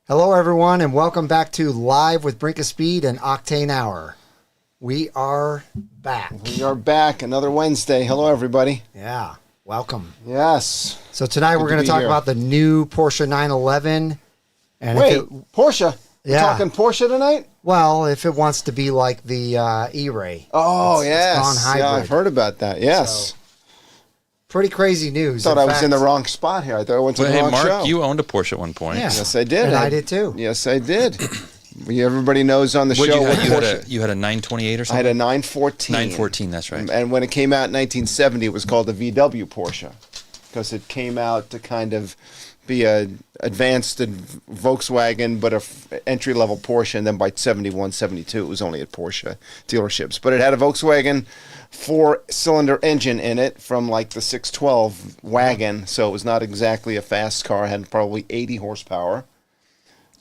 Hello, everyone, and welcome back to Live with Brinkofspeed and Octane Hour. We are back. We are back. Another Wednesday. Hello, everybody. Yeah, welcome. Yes. So tonight we're going to talk about the new Porsche 911. And Wait, Porsche? Yeah. We're talking Porsche tonight? Well, if it wants to be like the Eray. Oh, yes. It's gone hybrid. Yeah, I've heard about that. Yes. So, pretty crazy news. I thought I was in the wrong spot here. I thought I went to the wrong Mark, show. you owned a Porsche at one point. Yeah. Yes, I did. And I did too. Yes, I did. Everybody knows on the show what Porsche. You had a 928 or I something? had a 914. 914, that's right. And when it came out in 1970, it was called a VW Porsche because it came out to kind of be a advanced Volkswagen, but a entry-level Porsche. And then by 71, 72, it was only at Porsche dealerships. But it had a Volkswagen 4-cylinder engine in it from like the 612 wagon, so it was not exactly a fast car. It had probably 80 horsepower.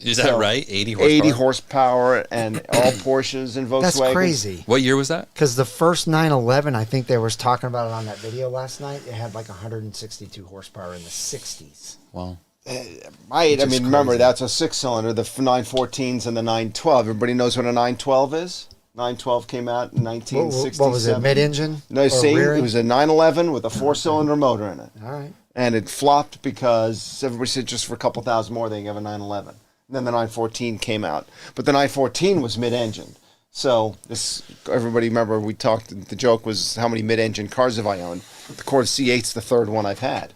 Is that right? 80 horsepower? 80 horsepower, and all Porsches and Volkswagens. That's crazy. What year was that? Because the first 911, I think they was talking about it on that video last night. It had like 162 horsepower in the 60s. Wow. I mean, remember, that's a 6-cylinder, the 914s and the 912. Everybody knows what a 912 is? 912 came out in 1967. What was it, mid-engine? No, same. It was a 911 with a 4-cylinder motor in it. All right. And it flopped because everybody said just for a couple thousand more they can have a 911. And then the 914 came out. But the 914 was mid-engine. So this, everybody remember we talked, the joke was how many mid-engine cars have I owned? The Corvette C8's the third one I've had.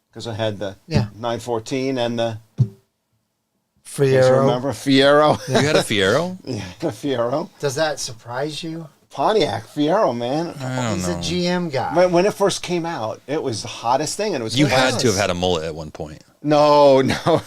Because I had the 914 and the Fiero. Remember Fiero? You had a Fiero? Yeah, the Fiero. Does that surprise you? Pontiac Fiero, man. He's a GM guy. When it first came out, it was the hottest thing, and it was. You had to have had a mullet at one point. No mullet,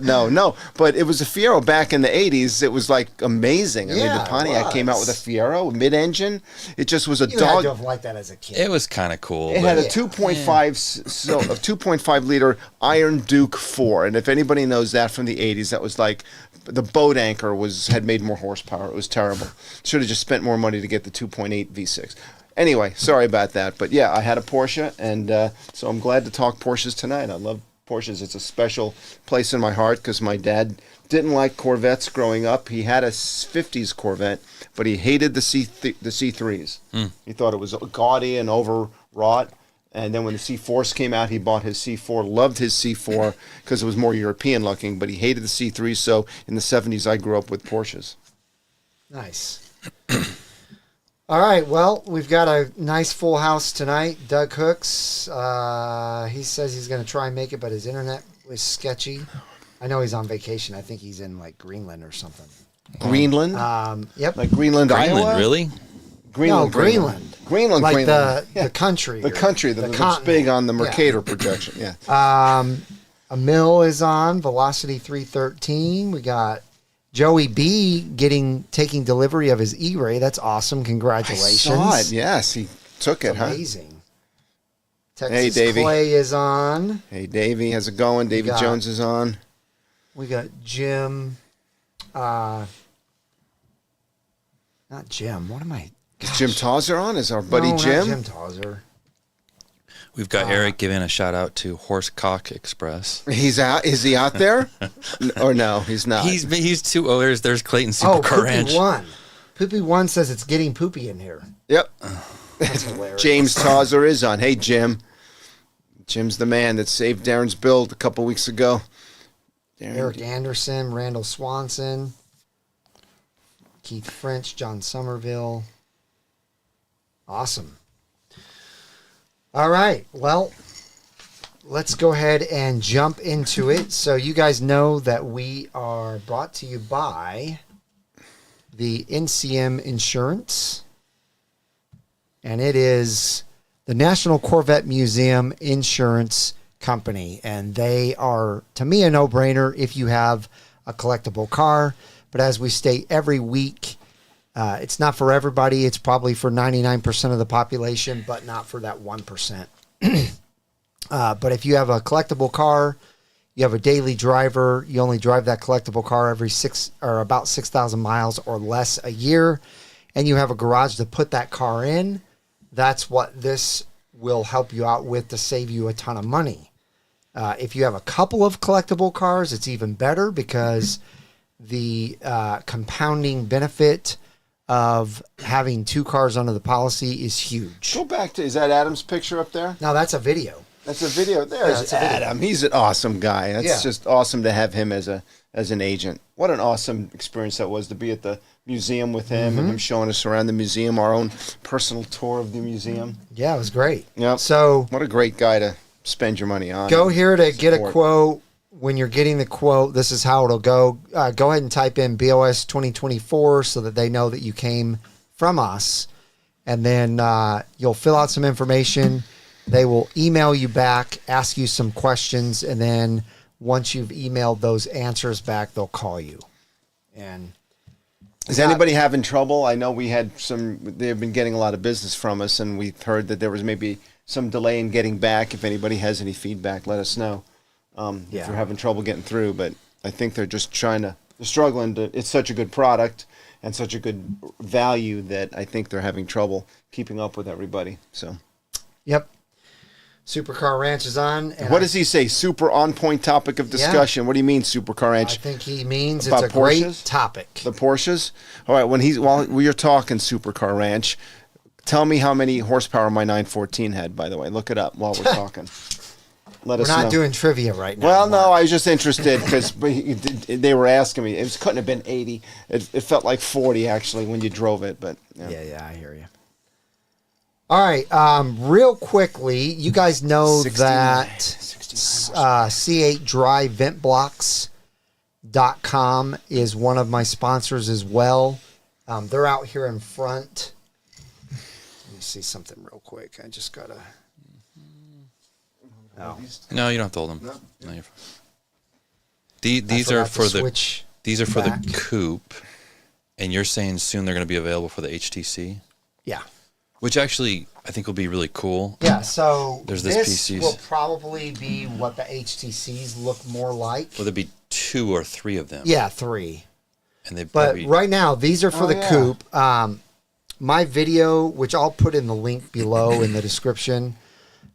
no. But it was a Fiero back in the '80s. It was like amazing. I mean, the Pontiac came out with a Fiero mid-engine. It just was a You dog. had to have liked that as a kid. It was kind of cool. It had a 2.5 liter Iron Duke 4, and if anybody knows that from the '80s, that was like the boat anchor had made more horsepower. It was terrible. Should have just spent more money to get the 2.8 V6. Anyway, sorry about that, but yeah, I had a Porsche, and so I'm glad to talk Porsches tonight. I love Porsches. It's a special place in my heart because my dad didn't like Corvettes growing up. He had a 50s Corvette, but he hated the C3s. He thought it was gaudy and overwrought. And then when the C4s came out, he bought his C4, loved his C4 because it was more European looking, but he hated the C3s. So in the 70s, I grew up with Porsches. Nice. All right, well, we've got a nice full house tonight. Doug Hooks, he says he's going to try and make it, but his internet was sketchy. I know he's on vacation. I think he's in, like, Greenland or something. Greenland? Yep. Like Greenland, Iowa? Really? Greenland. Greenland, like Greenland. the country. The country that looks big on the Mercator projection, yeah. Emil is on, Velocity 313. We got Joey B taking delivery of his E-Ray. That's awesome. Congratulations. I saw it. Yes, he took it, amazing. Texas Hey, Davey. Clay is on. Hey, Davey, how's it going? Davey Jones is on. We got Jim. Not Jim. What am I? Is Jim Tawser on? Is our buddy Jim? Not Jim Tawser. We've got Eric giving a shout out to Horsecock Express. He's out. Is he out there? Or no, he's not. He's too. Oh, there's Clayton Supercar Ranch. Poopy One. Poopy One says it's getting poopy in here. Yep. That's hilarious. James Tawser is on. Hey, Jim. Jim's the man that saved Darren's build a couple weeks ago. Eric Anderson, Randall Swanson, Keith French, John Somerville. Awesome. All right. Well, let's go ahead and jump into it. So you guys know that we are brought to you by the NCM Insurance. And it is the National Corvette Museum Insurance Company. And they are, to me, a no-brainer if you have a collectible car. But as we state every week, it's not for everybody. It's probably for 99% of the population, but not for that 1%. But if you have a collectible car, you have a daily driver, you only drive that collectible car every about 6,000 miles or less a year, and you have a garage to put that car in, that's what this will help you out with to save you a ton of money. If you have a couple of collectible cars, it's even better because the compounding benefit of having 2 cars under the policy is huge. Go back to, is that Adam's picture up there? Now that's a video. That's a video. There's that's a video. Adam. He's an awesome guy. That's just awesome to have him as an agent. What an awesome experience that was to be at the museum with him and him showing us around the museum, our own personal tour of the museum. Yeah, it was great. Yep. So what a great guy to spend your money on. go here to get a quote. When you're getting the quote, this is how it'll go. Go ahead and type in BOS 2024 so that they know that you came from us. And then you'll fill out some information. They will email you back, ask you some questions, and then once you've emailed those answers back, they'll call you. And is anybody having trouble? I know we had they've been getting a lot of business from us, and we've heard that there was maybe some delay in getting back. If anybody has any feedback, let us know. If you're having trouble getting through, but I think they're just they're struggling to, it's such a good product and such a good value that I think they're having trouble keeping up with everybody. So, yep. Supercar Ranch is on. And what does he say? Super on point topic of discussion. What do you mean, Supercar Ranch? I think he means about it's a Porsches? great topic. The Porsches? All right, while you're talking Supercar Ranch, tell me how many horsepower my 914 had, by the way. Look it up while we're talking. Let us know. We're not doing trivia right now. Well, no, I was just interested because they were asking me. It couldn't have been 80. It felt like 40, actually, when you drove it. But yeah, I hear you. All right, real quickly, you guys know that C8 Dry Vent Blocks.com is one of my sponsors as well. They're out here in front. Let me see something real quick. I just got to... No, you don't have to hold them. No, you're fine. These are for the coupe, and you're saying soon they're going to be available for the HTC? Yeah. Which actually I think will be really cool. Yeah, so this PCs will probably be what the HTCs look more like. Will there be 2 or 3 of them? Yeah, 3. And but right now, these are for the coupe. My video, which I'll put in the link below in the description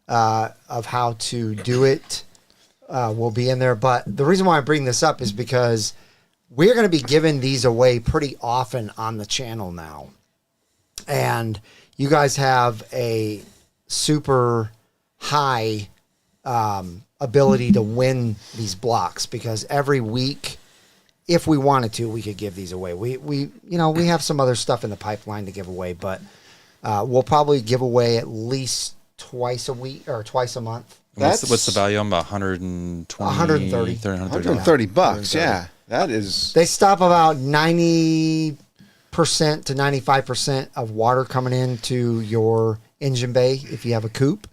of how to do it, will be in there. But the reason why I bring this up is because we're going to be giving these away pretty often on the channel now. And you guys have a super high ability to win these blocks because every week, if we wanted to, we could give these away. We have some other stuff in the pipeline to give away, but we'll probably give away at least twice a week or twice a month. What's the value? I'm about 120, 130. 130 bucks. Yeah, that is. They stop about 90% to 95% of water coming into your engine bay if you have a coupe.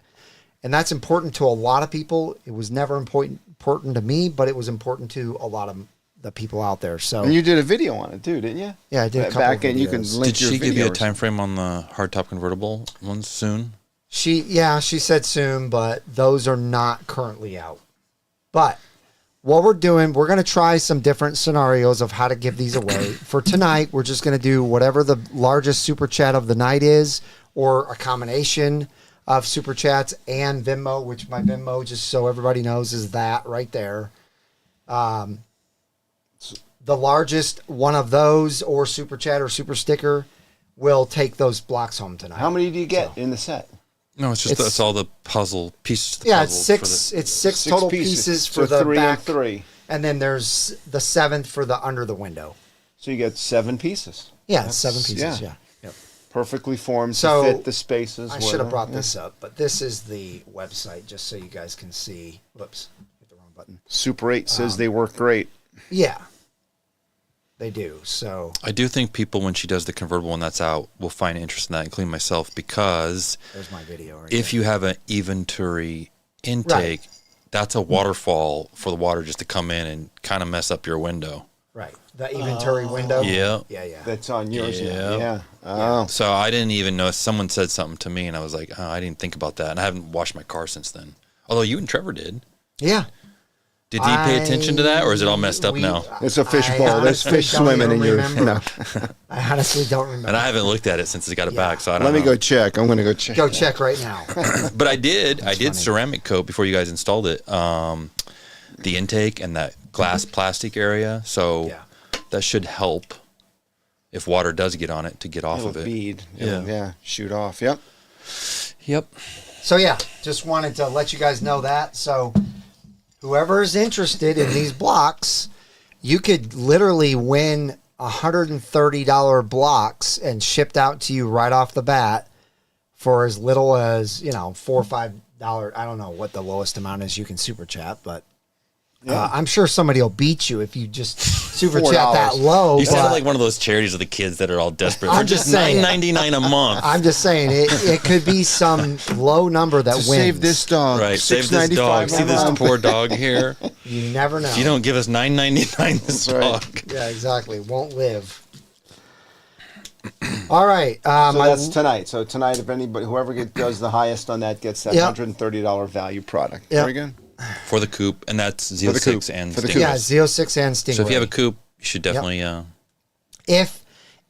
And that's important to a lot of people. It was never important to me, but it was important to a lot of the people out there. So, and you did a video on it too, didn't you? Yeah, I did a couple back of videos. in. You can link Did your she give you a videos. time frame on the hardtop convertible ones soon? She said soon, but those are not currently out. But what we're doing, we're going to try some different scenarios of how to give these away. For tonight, we're just going to do whatever the largest super chat of the night is, or a combination of super chats and Venmo, which my Venmo, just so everybody knows, is that right there. The largest one of those, or super chat or super sticker, will take those blocks home tonight. How many do you get in the set? No, it's all the puzzle pieces. To the Yeah, puzzle it's six total pieces for so the 3 back, and 3, and then there's the 7th for the under the window. So you get 7 pieces. Yeah, 7 pieces. Yeah. Yep. Perfectly formed So, to fit the spaces. I should have brought this up, but this is the website just so you guys can see. Whoops, hit the wrong button. Super 8 says they work great. Yeah, they do. So I do think people, when she does the convertible when that's out, will find interest in that, including myself, because there's my video. Right if there. you have an Venturi intake, that's a waterfall for the water just to come in and kind of mess up your window. Right, the Venturi window. Yeah. That's on yours. Yeah. Yeah. Oh. So I didn't even know. Someone said something to me, and I was like, oh, I didn't think about that. And I haven't washed my car since then. Although you and Trevor did. Yeah. Did he pay attention to that, or is it all messed up now? It's a fish bowl. There's fish swimming in your. No. I honestly don't remember. And I haven't looked at it since he got it back, so I don't know. Let me go check. I'm going to go check. Go check right now. But I did ceramic coat before you guys installed it. The intake and that glass plastic area, so that should help if water does get on it to get off of it. Bead. Yeah. Shoot off. Yep. So yeah, just wanted to let you guys know that. So whoever is interested in these blocks, you could literally win $130 blocks and shipped out to you right off the bat for as little as, $4 or $5. I don't know what the lowest amount is you can super chat, but I'm sure somebody will beat you if you just super chat that low. You sound like one of those charities of the kids that are all desperate for just $9.99 a month. I'm just saying it could be some low number that wins. Save this dog. Right, save this dog. See this poor dog here? You never know. If you don't give us $9.99 this dog. Yeah, exactly. Won't live. All right. So that's tonight. So tonight, if anybody, whoever does the highest on that gets that $130 value product. Yep. Very good. For the coupe, and that's Z06 and Stingray. Yeah, Z06 and Stingray. So if you have a coupe, you should definitely...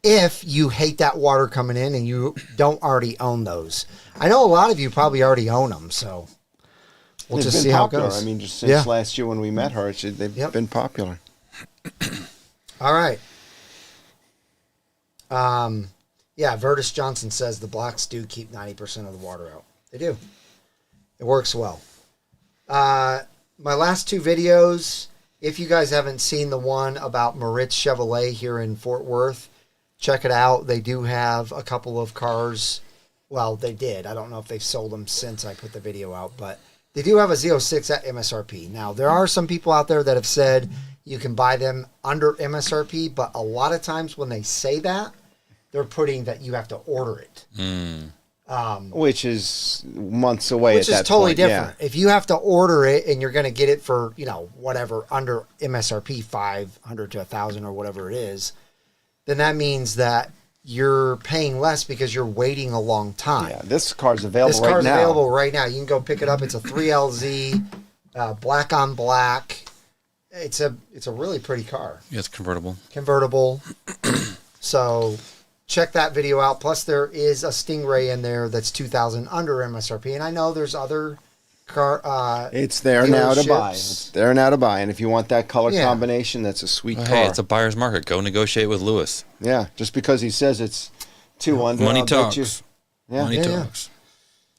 If you hate that water coming in and you don't already own those. I know a lot of you probably already own them, so we'll just see how it goes. I mean, just since last year when we met her, they've been popular. All right. Vertus Johnson says the blocks do keep 90% of the water out. They do. It works well. My last two videos, if you guys haven't seen the one about Moritz Chevrolet here in Fort Worth, check it out. They do have a couple of cars. Well, they did. I don't know if they've sold them since I put the video out, but they do have a Z06 at MSRP. Now, there are some people out there that have said you can buy them under MSRP, but a lot of times when they say that, they're putting that you have to order it. Which is months away which at that point. Which is totally different. Yeah. If you have to order it and you're going to get it for, whatever, under MSRP, 500 to 1,000 or whatever it is, then that means that you're paying less because you're waiting a long time. Yeah, this car's available right now. This car's available right now. You can go pick it up. It's a 3LZ, black on black. It's a really pretty car. Yeah, it's convertible. So... check that video out. Plus, there is a Stingray in there that's $2,000 under MSRP, and I know there's other car. It's there now to buy. It's there now to buy, and if you want that color combination, that's a sweet car. Hey, it's a buyer's market. Go negotiate with Lewis. Yeah, just because he says it's 2 under. Money talks. Money talks.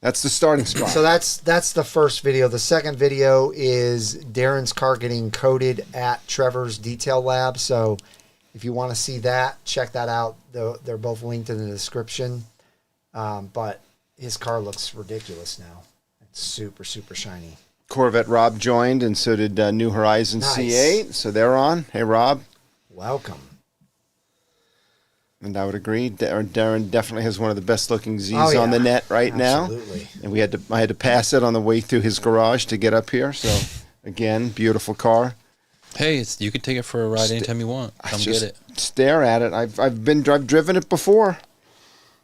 That's the starting spot. So that's the first video. The second video is Darren's car getting coated at Trevor's Detail Lab. So if you want to see that, check that out. They're both linked in the description. But his car looks ridiculous now. It's super, super shiny. Corvette Rob joined, and so did New Horizon C8. So they're on. Hey, Rob. Welcome. And I would agree. Darren definitely has one of the best-looking Zs on the net right now. Absolutely. And I had to pass it on the way through his garage to get up here. So, again, beautiful car. Hey, you can take it for a ride anytime you want. Come get it. Stare at it. I've driven it before.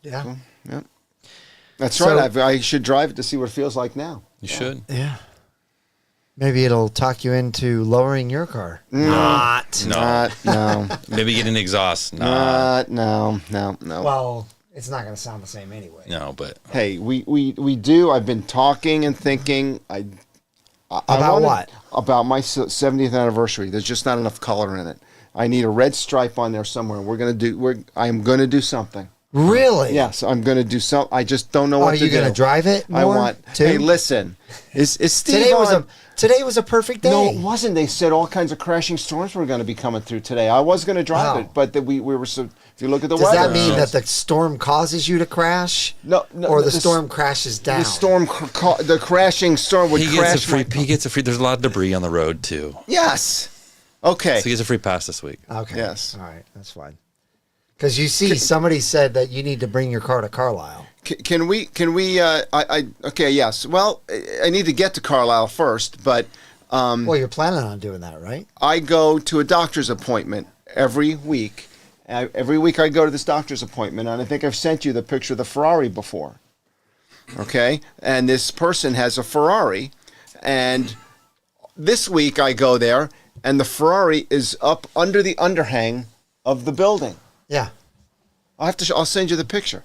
Yeah. So, yeah. That's right. I should drive it to see what it feels like now. You should. Yeah. Maybe it'll talk you into lowering your car. No. Maybe get an exhaust. No. Well, it's not going to sound the same anyway. No, but hey, we do. I've been talking and thinking. About what? About my 70th anniversary. There's just not enough color in it. I need a red stripe on there somewhere. I'm going to do something. Really? Yes, I'm going to do something. I just don't know what to do. Are you going to drive it more? Hey, listen. Is Steve Today was a perfect day. No, it wasn't. They said all kinds of crashing storms were going to be coming through today. I was going to drive it, but we were so. If you look at the weather, does that mean that the storm causes you to crash? No, or the storm crashes down. The crashing storm would crash. He gets a free. There's a lot of debris on the road too. Yes. Okay. So he gets a free pass this week. Okay. Yes. All right. That's fine. Because somebody said that you need to bring your car to Carlisle. Can we? Okay. Yes. Well, I need to get to Carlisle first, but. Well, you're planning on doing that, right? I go to a doctor's appointment every week. Every week I go to this doctor's appointment, and I think I've sent you the picture of the Ferrari before. Okay? And this person has a Ferrari, and this week I go there, and the Ferrari is up under the underhang of the building. Yeah. I'll send you the picture.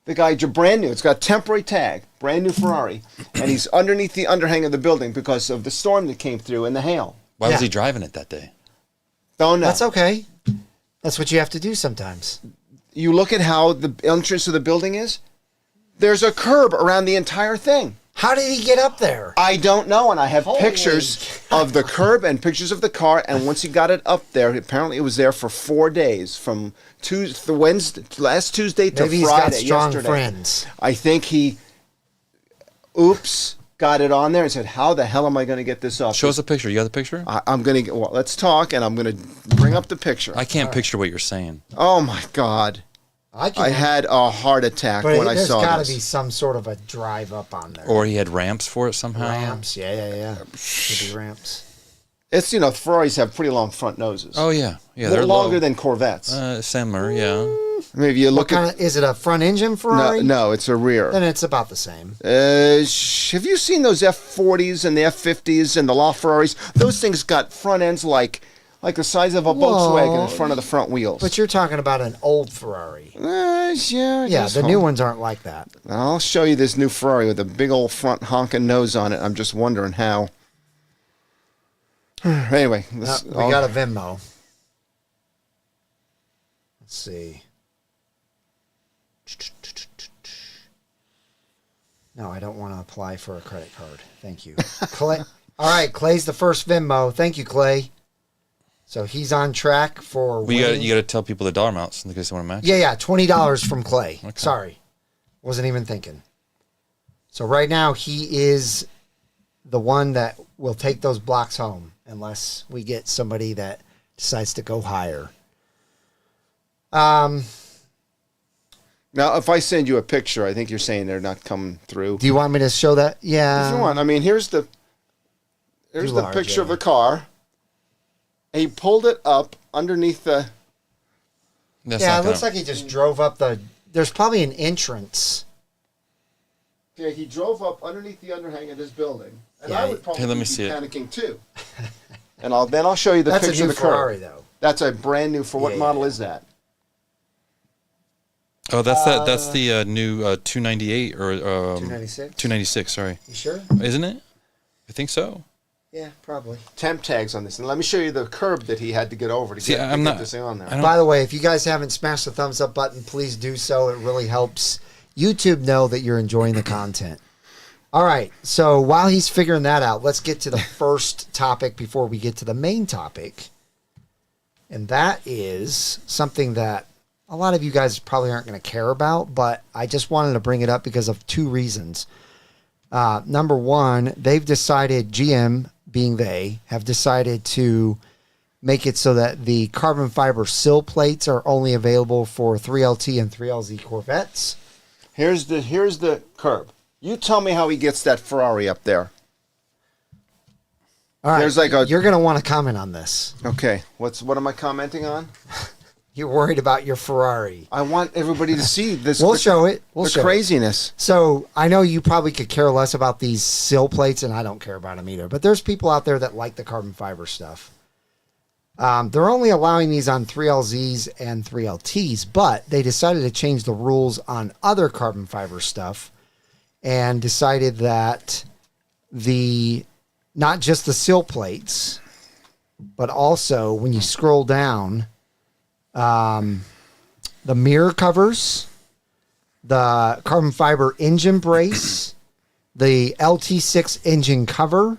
The guy, brand new. It's got temporary tag, brand new Ferrari, and he's underneath the underhang of the building because of the storm that came through and the hail. Why was he driving it that day? Don't know. That's okay. That's what you have to do sometimes. You look at how the entrance of the building is. There's a curb around the entire thing. How did he get up there? I don't know, and I have Holy pictures of the curb and pictures of the car. And once he got it up there, apparently it was there for 4 days, from last Tuesday to Maybe he's Friday. got strong yesterday. friends. I think he, got it on there and said, "How the hell am I going to get this up?" Show us a picture. You got the picture? I'm going to. Well, let's talk, and I'm going to bring up the picture. I can't picture what you're saying. Oh my God! I had a heart attack when I saw this. There's got to be some sort of a drive up on there. Or he had ramps for it somehow. Ramps, yeah. Could be ramps. It's Ferraris have pretty long front noses. Oh yeah, they're longer than Corvettes. Similar, yeah. Maybe you look at. Is it a front engine Ferrari? No, it's a rear. Then it's about the same. Have you seen those F40s and the F50s and the LaFerraris? Those things got front ends like the size of a Volkswagen in front of the front wheels. But you're talking about an old Ferrari. Yeah, the new ones aren't like that. I'll show you this new Ferrari with a big old front honking nose on it. I'm just wondering how. Anyway, We got a Venmo. Let's see. No, I don't want to apply for a credit card. Thank you. Clay. All right, Clay's the first Venmo. Thank you, Clay. So he's on track for winning. You got to tell people the dollar amounts in case they want to match. Yeah, $20 from Clay. Okay. Sorry. Wasn't even thinking. So right now he is the one that will take those blocks home unless we get somebody that decides to go higher. Now, if I send you a picture, I think you're saying they're not coming through. Do you want me to show that? Yeah. If you want. I mean, here's the large, picture of the car. He pulled it up underneath the... It looks like he just drove up the... There's probably an entrance. Yeah, he drove up underneath the underhang of this building. And Yeah, I would probably let me be see it. panicking too. And I'll show you the That's picture a new of the car. Ferrari, though. That's a brand new... What model is that? Oh, that's the new 298 or 296? 296, sorry. You sure? Isn't it? I think so. Yeah, probably. Temp tags on this. And let me show you the curb that he had to get over to get this thing on there. By the way, if you guys haven't smashed the thumbs up button, please do so. It really helps YouTube know that you're enjoying the content. All right, so while he's figuring that out, let's get to the first topic before we get to the main topic. And that is something that a lot of you guys probably aren't going to care about, but I just wanted to bring it up because of two reasons. Number one, they've decided, GM being they, have decided to make it so that the carbon fiber sill plates are only available for 3LT and 3LZ Corvettes. Here's the curb. You tell me how he gets that Ferrari up there. All right, There's you're going to want to comment on this. Okay, what am I commenting on? You're worried about your Ferrari. I want everybody to see this. We'll show it. We'll the show craziness. It. So I know you probably could care less about these sill plates, and I don't care about them either. But there's people out there that like the carbon fiber stuff. They're only allowing these on 3LZs and 3LTs, but they decided to change the rules on other carbon fiber stuff and decided that not just the sill plates, but also when you scroll down, the mirror covers, the carbon fiber engine brace, the LT6 engine cover,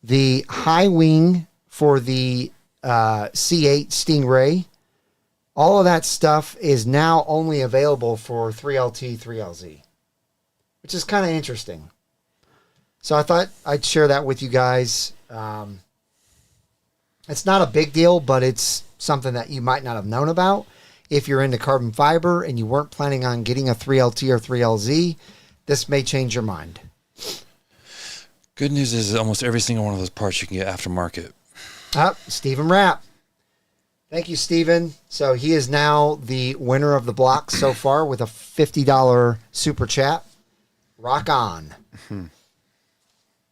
the high wing for the C8 Stingray, all of that stuff is now only available for 3LT, 3LZ, which is kind of interesting. So I thought I'd share that with you guys. It's not a big deal, but it's something that you might not have known about. If you're into carbon fiber and you weren't planning on getting a 3LT or 3LZ, this may change your mind. Good news is almost every single one of those parts you can get aftermarket. Stephen Rapp. Thank you, Stephen. So he is now the winner of the block so far with a $50 super chat. Rock on.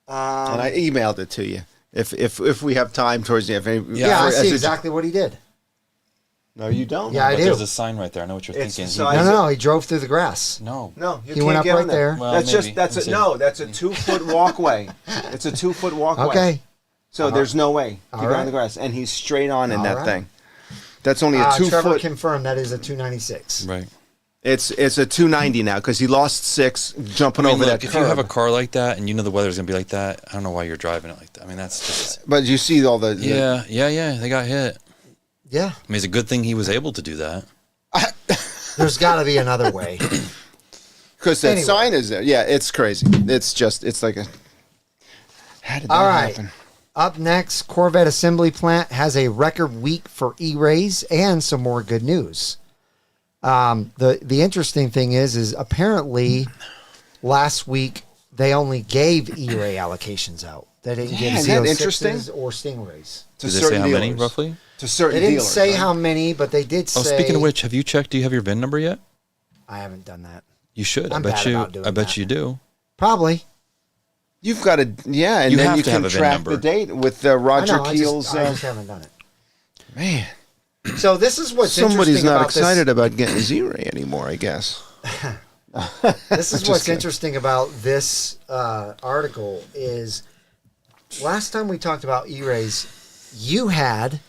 And I emailed it to you. If we have time towards the end. Yeah, I see exactly what he did. No, you don't. Yeah, I do. There's a sign right there. I know what you're thinking. No, he drove through the grass. No, you he can't went up get right on there. Well, that's maybe. that's a 2-foot walkway. It's a 2-foot walkway. Okay. So there's no way to All get on right. the grass, and he's straight on in All that right. thing. That's only a 2 Trevor foot. confirmed that is a 296. right. It's a 290 now because he lost 6 jumping over that if curb. you have a car like that and you know the weather's gonna be like that, I don't know why you're driving it like that. I mean, that's just But you see all the yeah. They got hit. Yeah. I mean, it's a good thing he was able to do that. There's got to be another way. because that sign is there. Yeah, it's crazy. It's like a. How did that All right. happen? Up next, Corvette assembly plant has a record week for E-Rays and some more good news. The interesting thing is apparently last week they only gave E-Ray allocations out. They didn't give isn't that Z06s or Stingrays. To Did they say certain how many dealers. roughly? To certain They didn't dealers, say right? how many, but they did say. Oh, speaking of which, have you checked? Do you have your VIN number yet? I haven't done that. You should. I'm bad about doing I bet that. you do. Probably. You've got to, and You then have you to can have a VIN track number. the date with I Roger know, Keel's. I just haven't done it. Man, So this is what's somebody's interesting not about excited about getting Z-Ray anymore, I guess. This is Just what's kidding. interesting about this article is last time we talked about E-Rays, you had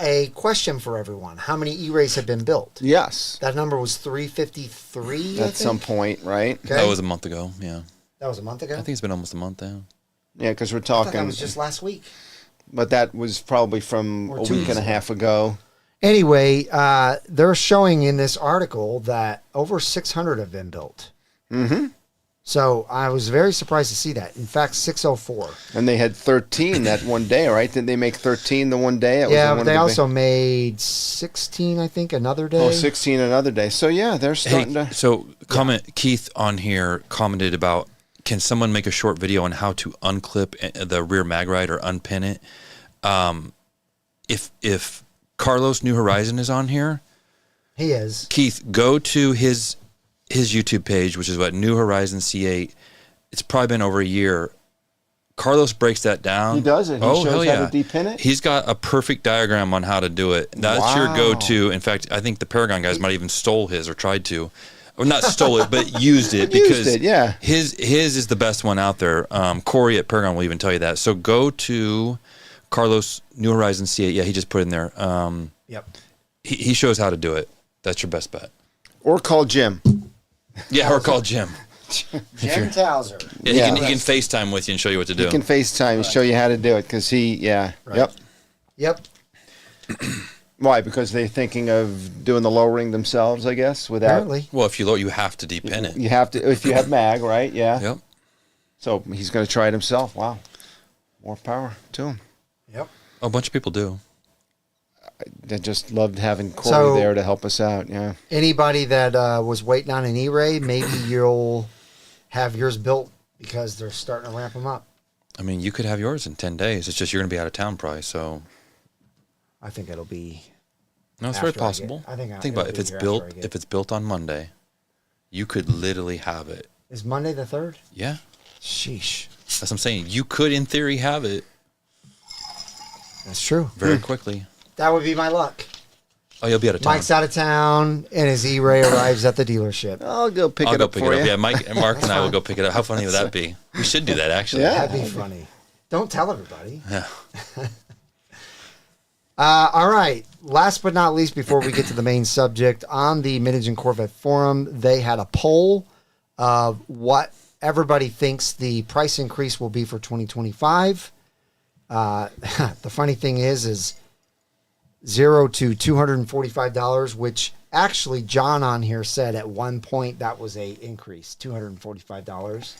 a question for everyone. How many E-Rays have been built? Yes, That number was 353 at some point, right? Okay. That was a month ago. Yeah, That was a month ago? I think it's been almost a month now. Yeah, because we're I thought that talking, was just last week. but that was probably from Or a 2 week weeks and a half ago. Anyway, they're showing in this article that over 600 have been built. Mm-hmm. So I was very surprised to see that. In fact, 604. And they had 13 that one day, right? Didn't they make 13 the one day? That Yeah, was but they also made 16, I think, another day. 16 another day. So yeah, they're starting to. So Keith on here commented about, can someone make a short video on how to unclip the rear mag ride or unpin it? If Carlos New Horizon is on here, He is. Keith, go to his YouTube page, which is what, New Horizon C8. It's probably been over a year. Carlos breaks that down. He does it. He shows hell how yeah. to depin it. He's got a perfect diagram on how to do it. That's your Wow. go-to. In fact, I think the Paragon guys might even stole his or tried to. Or not stole it, but used it because Used it, yeah. his is the best one out there. Corey at Paragon will even tell you that. So go to Carlos New Horizon C8. Yeah, he just put it in there. Yep. He shows how to do it. That's your best bet. Or call Jim. Yeah, or call Jim. Jim Towser. Yeah, Yeah. he can FaceTime with you and show you what to do. He can FaceTime and show you how to do it because Right. Yep. Yep. Why? Because they're thinking of doing the lowering themselves, I guess, without. Apparently. Well, if you load, you have to depin it. You have to, if you have mag, right? Yeah. Yep. So he's going to try it himself. Wow. More power to him. Yep. A bunch of people do. I just loved having Corey So- there to help us out. Yeah. Anybody that was waiting on an E-Ray, maybe you'll have yours built because they're starting to ramp them up. I mean, you could have yours in 10 days. It's just you're going to be out of town probably. So, I think it'll be. no, it's After very I get- possible. I think Think about it'll it. be If it's here built, after I get- if it's built on Monday, you could literally have it. Is Monday the 3rd? Yeah. Sheesh. That's what I'm saying. You could, in theory, have it That's true. very quickly. That would be my luck. Oh, you'll be out of town. Mike's out of town, and his E-Ray arrives at the dealership. I'll go pick I'll it go up pick for it up. you. Yeah, Mike and Mark and I will go pick it up. How funny would that be? We should do that, actually. Yeah. That'd be funny. Don't tell everybody. Yeah. All right. Last but not least, before we get to the main subject, on the Mid-Engine Corvette forum, they had a poll of what everybody thinks the price increase will be for 2025. The funny thing is $0 to $245, which actually John on here said at one point that was a increase, $245.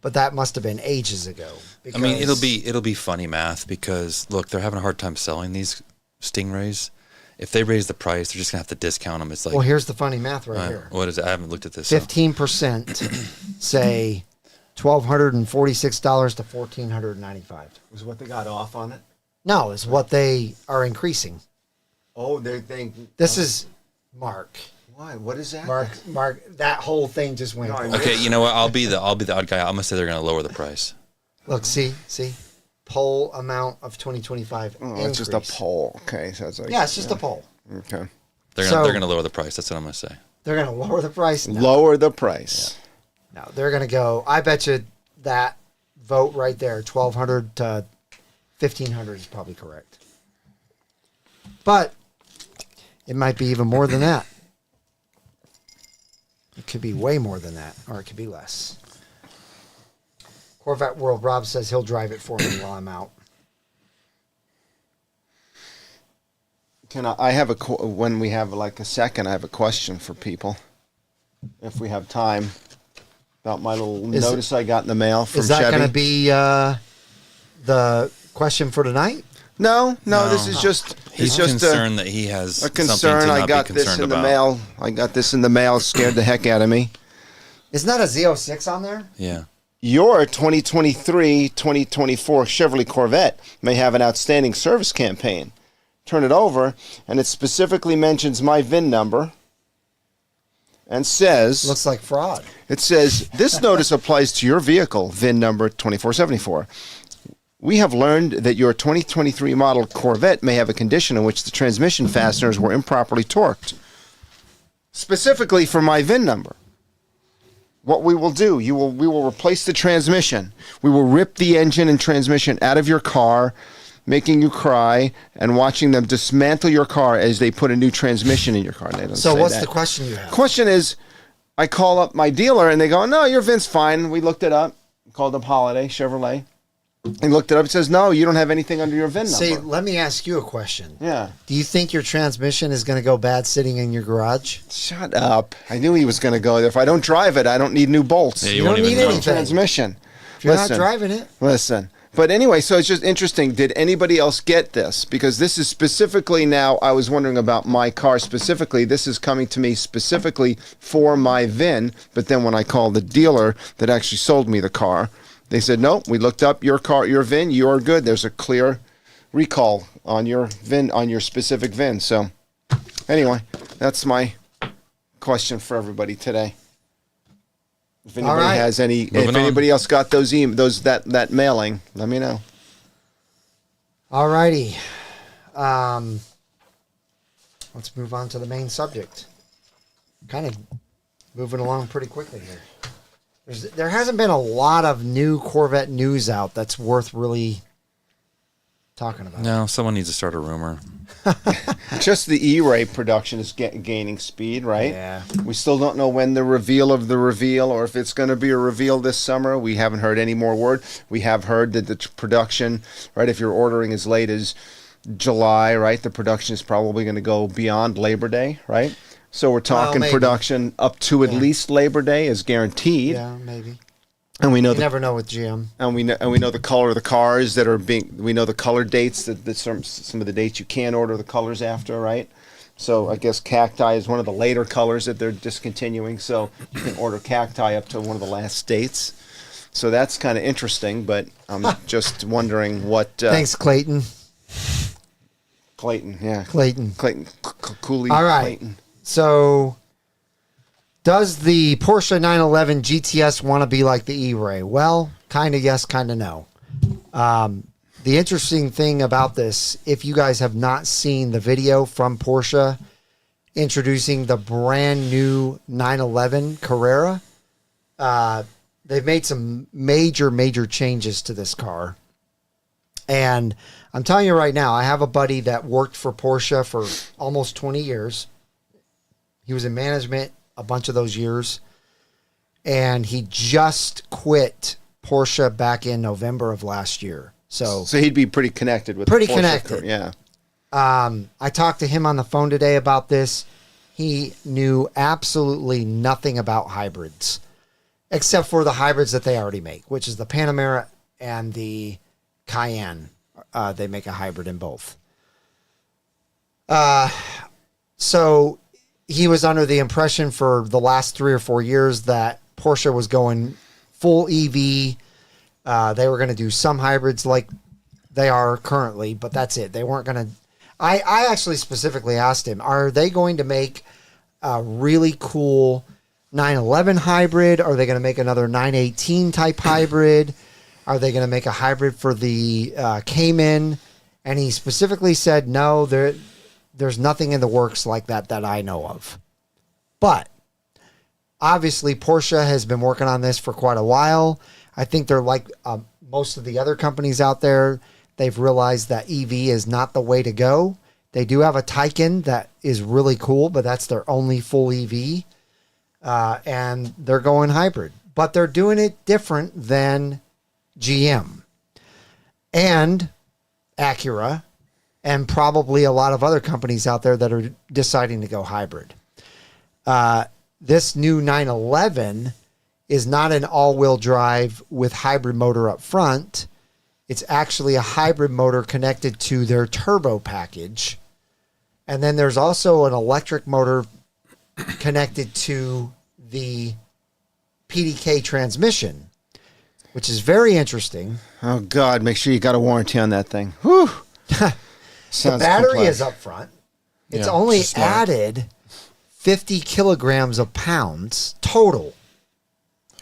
But that must have been ages ago. I mean, because- it'll be funny math because look, they're having a hard time selling these Stingrays. If they raise the price, they're just gonna have to discount them. It's like, Well, here's the funny math right here. what is it? I haven't looked at this. so- 15% say $1,246 to $1,495. Was what they got off on it? No, is what they are increasing. Oh, they think. This is Mark. Why? What is that? Mark, that whole thing just went. No, I over. Okay, you know what? I'll be the odd guy. I'm gonna say they're gonna lower the price. Look, see, poll amount of 2025. Oh, it's just a poll. Okay, so it's like yeah, it's just a poll. Okay, They're gonna lower the price. That's what I'm gonna say. They're gonna lower the price. No. Lower the price. No, they're gonna go. I bet you that vote right there, 1,200 to 1,500 is probably correct. But it might be even more than that. It could be way more than that, or it could be less. Corvette World Rob says he'll drive it for me while I'm out. Can I have when we have like a second, I have a question for people, if we have time, about my little notice I got in the mail from Chevy. Is that going to be the question for tonight? No, this is just... He's just concerned that he has a concern. something to I not got be this concerned in the about. mail. I got this in the mail. Scared the heck out of me. Isn't that a Z06 on there? Yeah. Your 2023-2024 Chevrolet Corvette may have an outstanding service campaign. Turn it over, and it specifically mentions my VIN number and says... Looks like fraud. It says, this notice applies to your vehicle, VIN number 2474. We have learned that your 2023 model Corvette may have a condition in which the transmission fasteners were improperly torqued. Specifically for my VIN number. What we will do, we will replace the transmission. We will rip the engine and transmission out of your car, making you cry, and watching them dismantle your car as they put a new transmission in your car. They don't So say what's that. the question you have? Question is, I call up my dealer and they go, no, your VIN's fine. We looked it up. Called up Holiday Chevrolet. And looked it up. It says, no, you don't have anything under your VIN number. See, let me ask you a question. Yeah. Do you think your transmission is going to go bad sitting in your garage? Shut up. I knew he was going to go there. If I don't drive it, I don't need new bolts. Yeah, You won't don't even need know. anything. Transmission. If you're not driving it. Listen. But anyway, so it's just interesting. Did anybody else get this? Because this is specifically now, I was wondering about my car specifically. This is coming to me specifically for my VIN. But then when I called the dealer that actually sold me the car, they said, nope, we looked up your car, your VIN, you are good. There's a clear recall on your VIN, on your specific VIN. So anyway, that's my question for everybody today. If anybody has any, if anybody else got those that mailing, let me know. All righty. Let's move on to the main subject. Kind of moving along pretty quickly here. There hasn't been a lot of new Corvette news out that's worth really talking about. No, someone needs to start a rumor. Just the E-Ray production is gaining speed, right? Yeah. We still don't know when the reveal of the reveal, or if it's going to be a reveal this summer. We haven't heard any more word. We have heard that the production, right, if you're ordering as late as July, right, the production is probably going to go beyond Labor Day, right? So we're talking production up to at least Labor Day is guaranteed. Yeah, maybe. And we know you never know with GM. And we know the color of the cars that are being. We know the color dates that some of the dates you can order the colors after, right? So I guess cacti is one of the later colors that they're discontinuing. So you can order cacti up to one of the last dates. So that's kind of interesting. But I'm just wondering what. Thanks, Clayton. Clayton, yeah. Clayton. Cooley. All right. Clayton. So, does the Porsche 911 GTS want to be like the E-Ray? Well, kind of yes, kind of no. The interesting thing about this, if you guys have not seen the video from Porsche introducing the brand new 911 Carrera, they've made some major changes to this car. And I'm telling you right now, I have a buddy that worked for Porsche for almost 20 years. He was in management a bunch of those years. And he just quit Porsche back in November of last year. So he'd be pretty connected with pretty the Porsche connected. Yeah. I talked to him on the phone today about this. He knew absolutely nothing about hybrids, except for the hybrids that they already make, which is the Panamera and the Cayenne. They make a hybrid in both. So he was under the impression for the last 3 or 4 years that Porsche was going full EV. They were going to do some hybrids like they are currently, but that's it. They weren't going to. I actually specifically asked him, are they going to make a really cool 911 hybrid? Are they going to make another 918 type hybrid? Are they going to make a hybrid for the Cayman? And he specifically said, no, there's nothing in the works like that I know of. But obviously, Porsche has been working on this for quite a while. I think they're like most of the other companies out there. They've realized that EV is not the way to go. They do have a Taycan that is really cool, but that's their only full EV. And they're going hybrid. But they're doing it different than GM and Acura and probably a lot of other companies out there that are deciding to go hybrid. This new 911 is not an all-wheel drive with hybrid motor up front. It's actually a hybrid motor connected to their turbo package. And then there's also an electric motor connected to the PDK transmission, which is very interesting. Oh, God, make sure you got a warranty on that thing. Whew. The battery is up front. It's only added 50 kilograms of pounds total.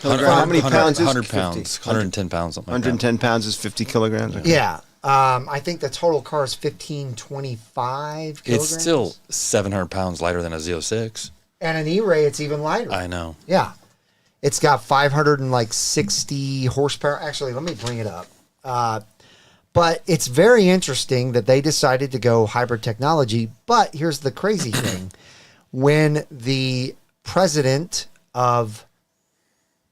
How many pounds is 100 50? pounds, 110 pounds, something like 110 pounds is 50 kilograms? Yeah. I think the total car is 1525 kilograms. It's still 700 pounds lighter than a Z06. And an E-Ray, it's even lighter. I know. Yeah. It's got 560 horsepower. Actually, let me bring it up. But it's very interesting that they decided to go hybrid technology. But here's the crazy thing. When the president of,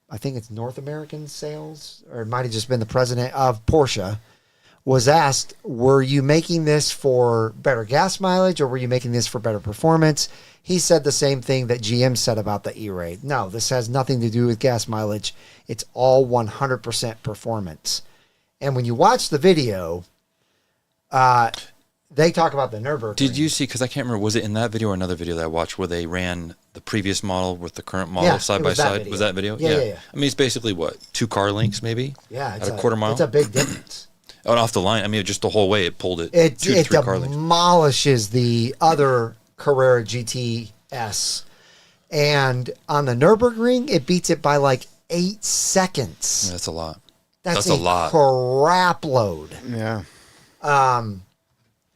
I think it's North American sales, or it might have just been the president of Porsche, was asked, were you making this for better gas mileage or were you making this for better performance? He said the same thing that GM said about the E-Ray. No, this has nothing to do with gas mileage. It's all 100% performance. And when you watch the video, they talk about the Nürburgring. Did you see, because I can't remember, was it in that video or another video that I watched where they ran the previous model with the current model side by side? Was that video? Yeah. I mean, it's basically what, 2 car lengths maybe? Yeah. At a quarter mile? It's a big difference. Oh, and off the line. I mean, just the whole way it pulled it. 2 to 3 car lengths. It demolishes the other Carrera GTS. And on the Nürburgring, it beats it by like 8 seconds. Yeah, that's a lot. That's a lot. Crap load. Yeah. And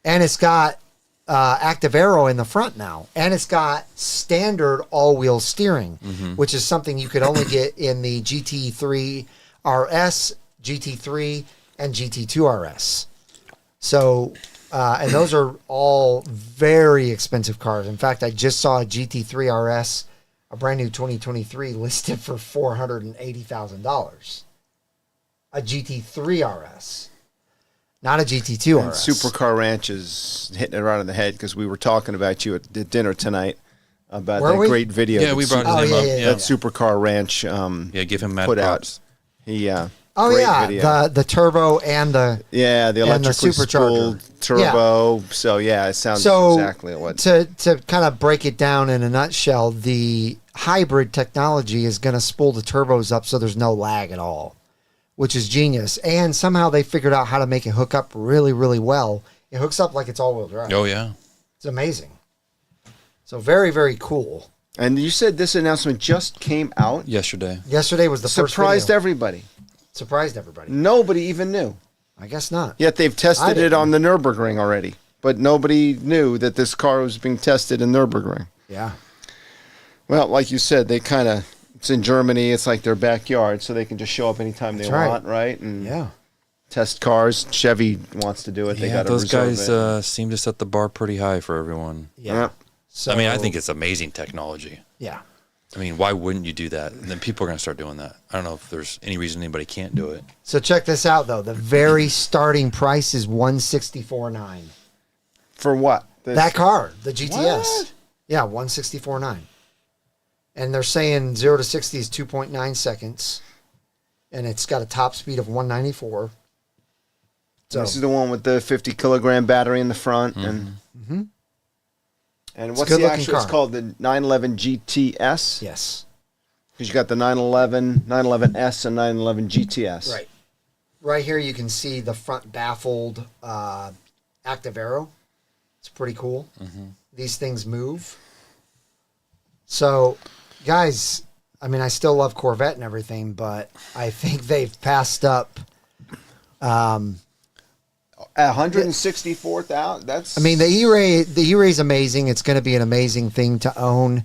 it's got active aero in the front now. And it's got standard all-wheel steering, which is something you could only get in the GT3 RS, GT3, and GT2 RS. So, and those are all very expensive cars. In fact, I just saw a GT3 RS, a brand new 2023, listed for $480,000. A GT3 RS. Not a GT2 RS. Supercar Ranch is hitting it right on the head because we were talking about you at dinner tonight about Were that we? great video. Yeah, we brought his name up. yeah. That Supercar Ranch Give him mad put props. out. He, Oh great yeah, video. the turbo and the the and the electrically supercharger. spooled turbo. So yeah, it sounds exactly what. To kind of break it down in a nutshell, the hybrid technology is going to spool the turbos up so there's no lag at all, which is genius. And somehow they figured out how to make it hook up really, really well. It hooks up like it's all-wheel drive. Oh, yeah. It's amazing. So very, very cool. And you said this announcement just came out. Yesterday. Yesterday was the first Surprised video. everybody. Surprised everybody. Nobody even knew. I guess not. Yet they've tested it on the Nürburgring already. But nobody knew that this car was being tested in Nürburgring. Yeah. Well, like you said, they kind of, it's in Germany, it's like their backyard, so they can just show up anytime they want, right? And test cars. Chevy wants to do it. They got to those reserve guys seem to set the bar pretty high for everyone. Yeah. So, I mean, I think it's amazing technology. Yeah. I mean, why wouldn't you do that? And then people are going to start doing that. I don't know if there's any reason anybody can't do it. So check this out, though. The very starting price is $164,900. For what? That car, the GTS. What? Yeah, $164,900. And they're saying 0 to 60 is 2.9 seconds. And it's got a top speed of 194. So This is the one with the 50 kilogram battery in the front. And what's the actual? It's called the 911 GTS. Yes. Because you got the 911, 911S, and 911 GTS. Right. Right here you can see the front baffled active aero. It's pretty cool. These things move. So, guys, I mean, I still love Corvette and everything, but I think they've passed up $164,000. That's. I mean, the E-Ray is amazing. It's going to be an amazing thing to own.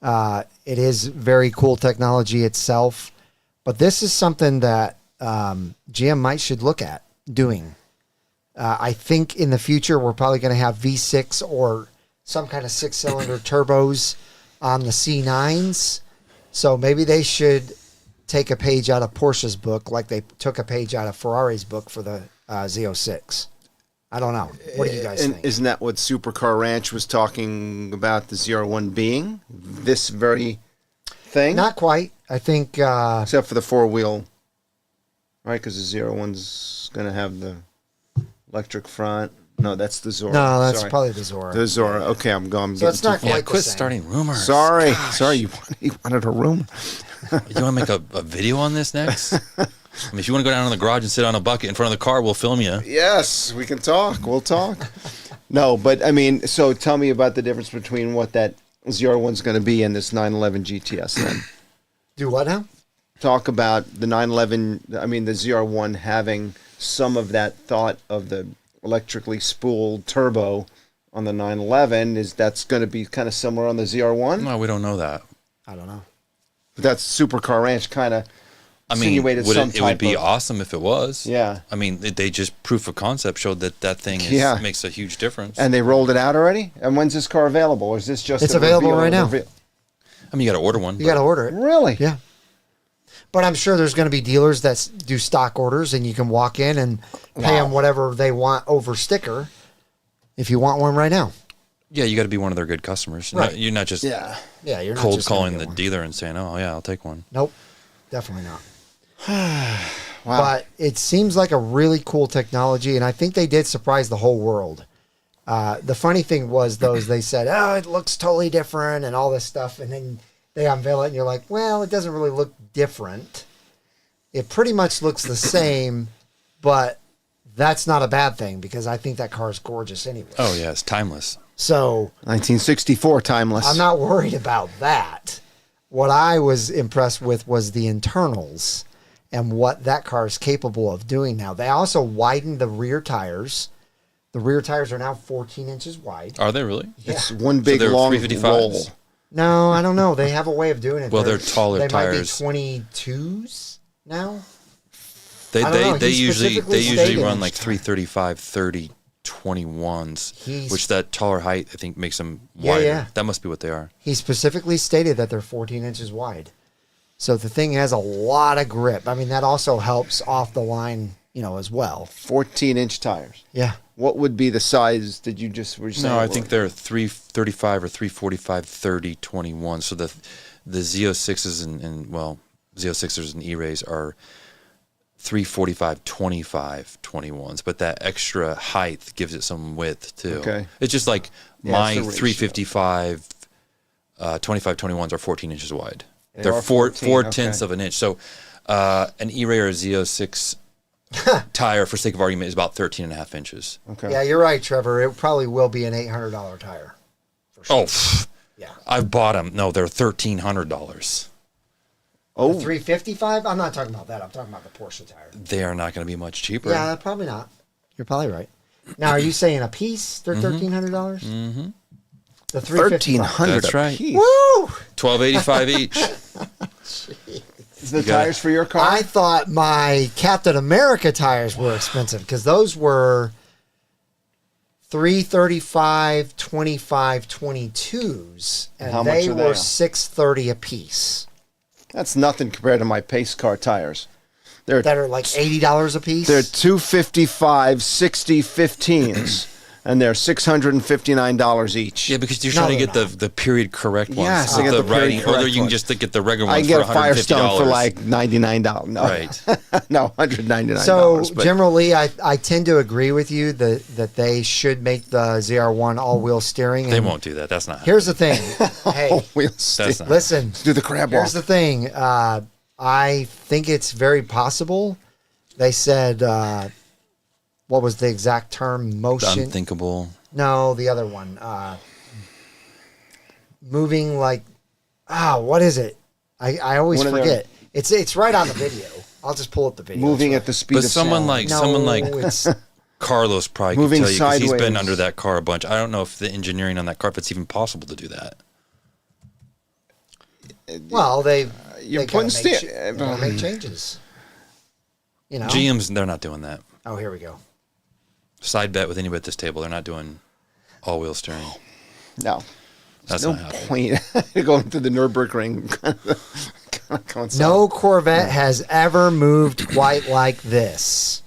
It is very cool technology itself, but this is something that GM should look at doing. I think in the future we're probably going to have V6 or some kind of 6-cylinder turbos on the C9s. So maybe they should take a page out of Porsche's book like they took a page out of Ferrari's book for the Z06. I don't know. What do you guys think? Isn't that what Supercar Ranch was talking about the Z01 being? This very thing? Not quite. I think... except for the four-wheel, right? Because the Z01's going to have the electric front. No, that's the Zora. No, that's probably the Zora. The Zora. Okay, I'm going. So it's not quite the quit same. starting rumors. Sorry. Gosh. Sorry, you wanted a rumor. You want to make a video on this next? I mean, if you want to go down in the garage and sit on a bucket in front of the car, we'll film you. Yes, we can talk. We'll talk. No, but I mean, so tell me about the difference between what that Z01's going to be and this 911 GTS then. Do what now? Talk about the 911, I mean, the ZR1 having some of that thought of the electrically spooled turbo on the 911. That's going to be kind of similar on the ZR1? No, we don't know that. I don't know. But that's Supercar Ranch kind of insinuated would some it would be type of, awesome if it was. Yeah. I mean, they just proof of concept showed that thing makes a huge difference. And they rolled it out already? And when's this car available? Or is this just It's a available reveal right now. I mean, you got to order one. You got to order it. Really? Yeah. But I'm sure there's going to be dealers that do stock orders, and you can walk in and pay them whatever they want over sticker if you want one right now. Yeah, you got to be one of their good customers. Right. You're not just Yeah, you're not cold just gonna calling get the one. dealer and saying, "Oh yeah, I'll take one." Nope, definitely not. Wow. But it seems like a really cool technology, and I think they did surprise the whole world. The funny thing was, though, is they said, "Oh, it looks totally different," and all this stuff, and then they unveil it, and you're like, "Well, it doesn't really look different. It pretty much looks the same," but that's not a bad thing because I think that car is gorgeous anyway. Oh yeah, it's timeless. So 1964 timeless. I'm not worried about that. What I was impressed with was the internals and what that car is capable of doing now. They also widened the rear tires. The rear tires are now 14 inches wide. Are they really? It's one big they're long 355s? roll. No, I don't know. They have a way of doing it. Well, they're taller tires. They might be 22s now. They I don't know. they He usually specifically usually stated run each like time. 335, 30, 21s, which He's- that taller height I think makes them Yeah, wider. yeah. That must be what they are. He specifically stated that they're 14 inches wide. So the thing has a lot of grip. I mean, that also helps off the line, as well. 14-inch tires. Yeah. What would be the size? Were you saying? No, I think they're 335 or 345, 30, 21. So the Z06s and Z06ers and E-Rays are 345, 25, 21s, but that extra height gives it some width too. Okay. It's just like Yeah, my it's the ratio. 355, 25, 21s are 14 inches wide. They They're are four 14, tenths okay. of an inch. So an E-Ray or a Z06 tire, for sake of argument, is about 13 and a half inches. Okay. Yeah, you're right, Trevor. It probably will be an $800 tire. For sure. Oh, pff, Yeah. I've bought them. No, they're $1,300. Oh, 355? I'm not talking about that. I'm talking about the Porsche tire. They are not going to be much cheaper. Yeah, probably not. You're probably right. Now, are you saying a piece? They're $1,300? Mm-hmm. The 355. That's right. Piece. Woo! $1,285 each. The tires for your car? I thought my Captain America tires were expensive because those were 335, 25, 22s, and How much they are they? were $630 a piece. That's nothing compared to my pace car tires. That are like $80 a piece. They're 255 60 15s, and they're $659 each. Yeah, because you're No, trying to they're get the period correct ones. Yes, I with get the the period writing, or correct you can ones. just get the regular I ones can for get a $150. Firestone for like $99. No, Right. no, $199. So, but General Lee, I tend to agree with you that they should make the ZR1 all-wheel steering. They and won't do that. That's not. Here's the thing. Hey, we'll That's not. listen. do the crab walk. Here's the thing. I think it's very possible. They said, what was the exact term? Motion. Unthinkable. No, the other one. Moving like, what is it? I always One of their- forget. It's right on the video. I'll just pull up the video. moving at the speed But of someone sound. like it's Carlos probably Moving could tell you, because he's been sideways. under that car a bunch. I don't know if the engineering on that car, if it's even possible to do that. well, they You're gotta putting make changes. You know. GM's, they're not doing that. Oh, here we go. Side bet with anybody at this table, they're not doing all-wheel steering. No. That's no not happening. point going to the Nürburgring. No Corvette has ever moved quite like this.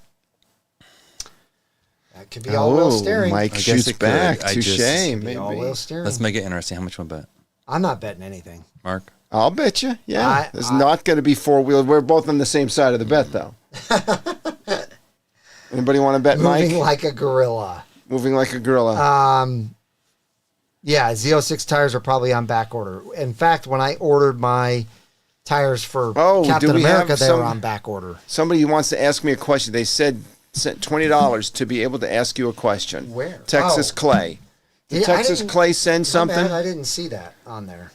That could be all-wheel steering. Mike I guess shoots it could. back. I Touche, just- Could be maybe. all-wheel steering. Let's make it interesting. How much want to bet? I'm not betting anything. Mark? I'll bet you. Yeah. There's I- not going to be four-wheel. We're both on the same side of the bet, though. Anybody want to bet, Moving Mike? like a gorilla. Moving like a gorilla. Yeah, Z06 tires are probably on back order. In fact, when I ordered my tires for Captain do we America, have they were some- on back order. Somebody wants to ask me a question. They sent $20 to be able to ask you a question. Where? Texas Oh. Clay. Did Yeah, I Texas didn't- Clay send My something? bad, I didn't see that on there.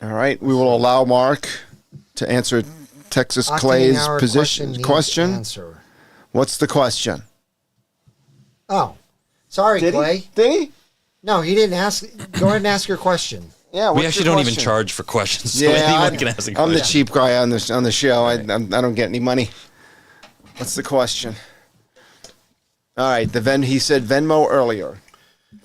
All right. We will allow Mark to answer Texas Octane Clay's Hour position. needs Question? Answer. What's the question? Oh, sorry, Clay. Did he? No, he didn't ask. Go ahead and ask your question. Yeah. We what's actually your don't even question? charge for questions, so Yeah, anyone can ask a I'm the question. cheap guy on the show. I don't get any money. What's the question? All right. He said Venmo earlier.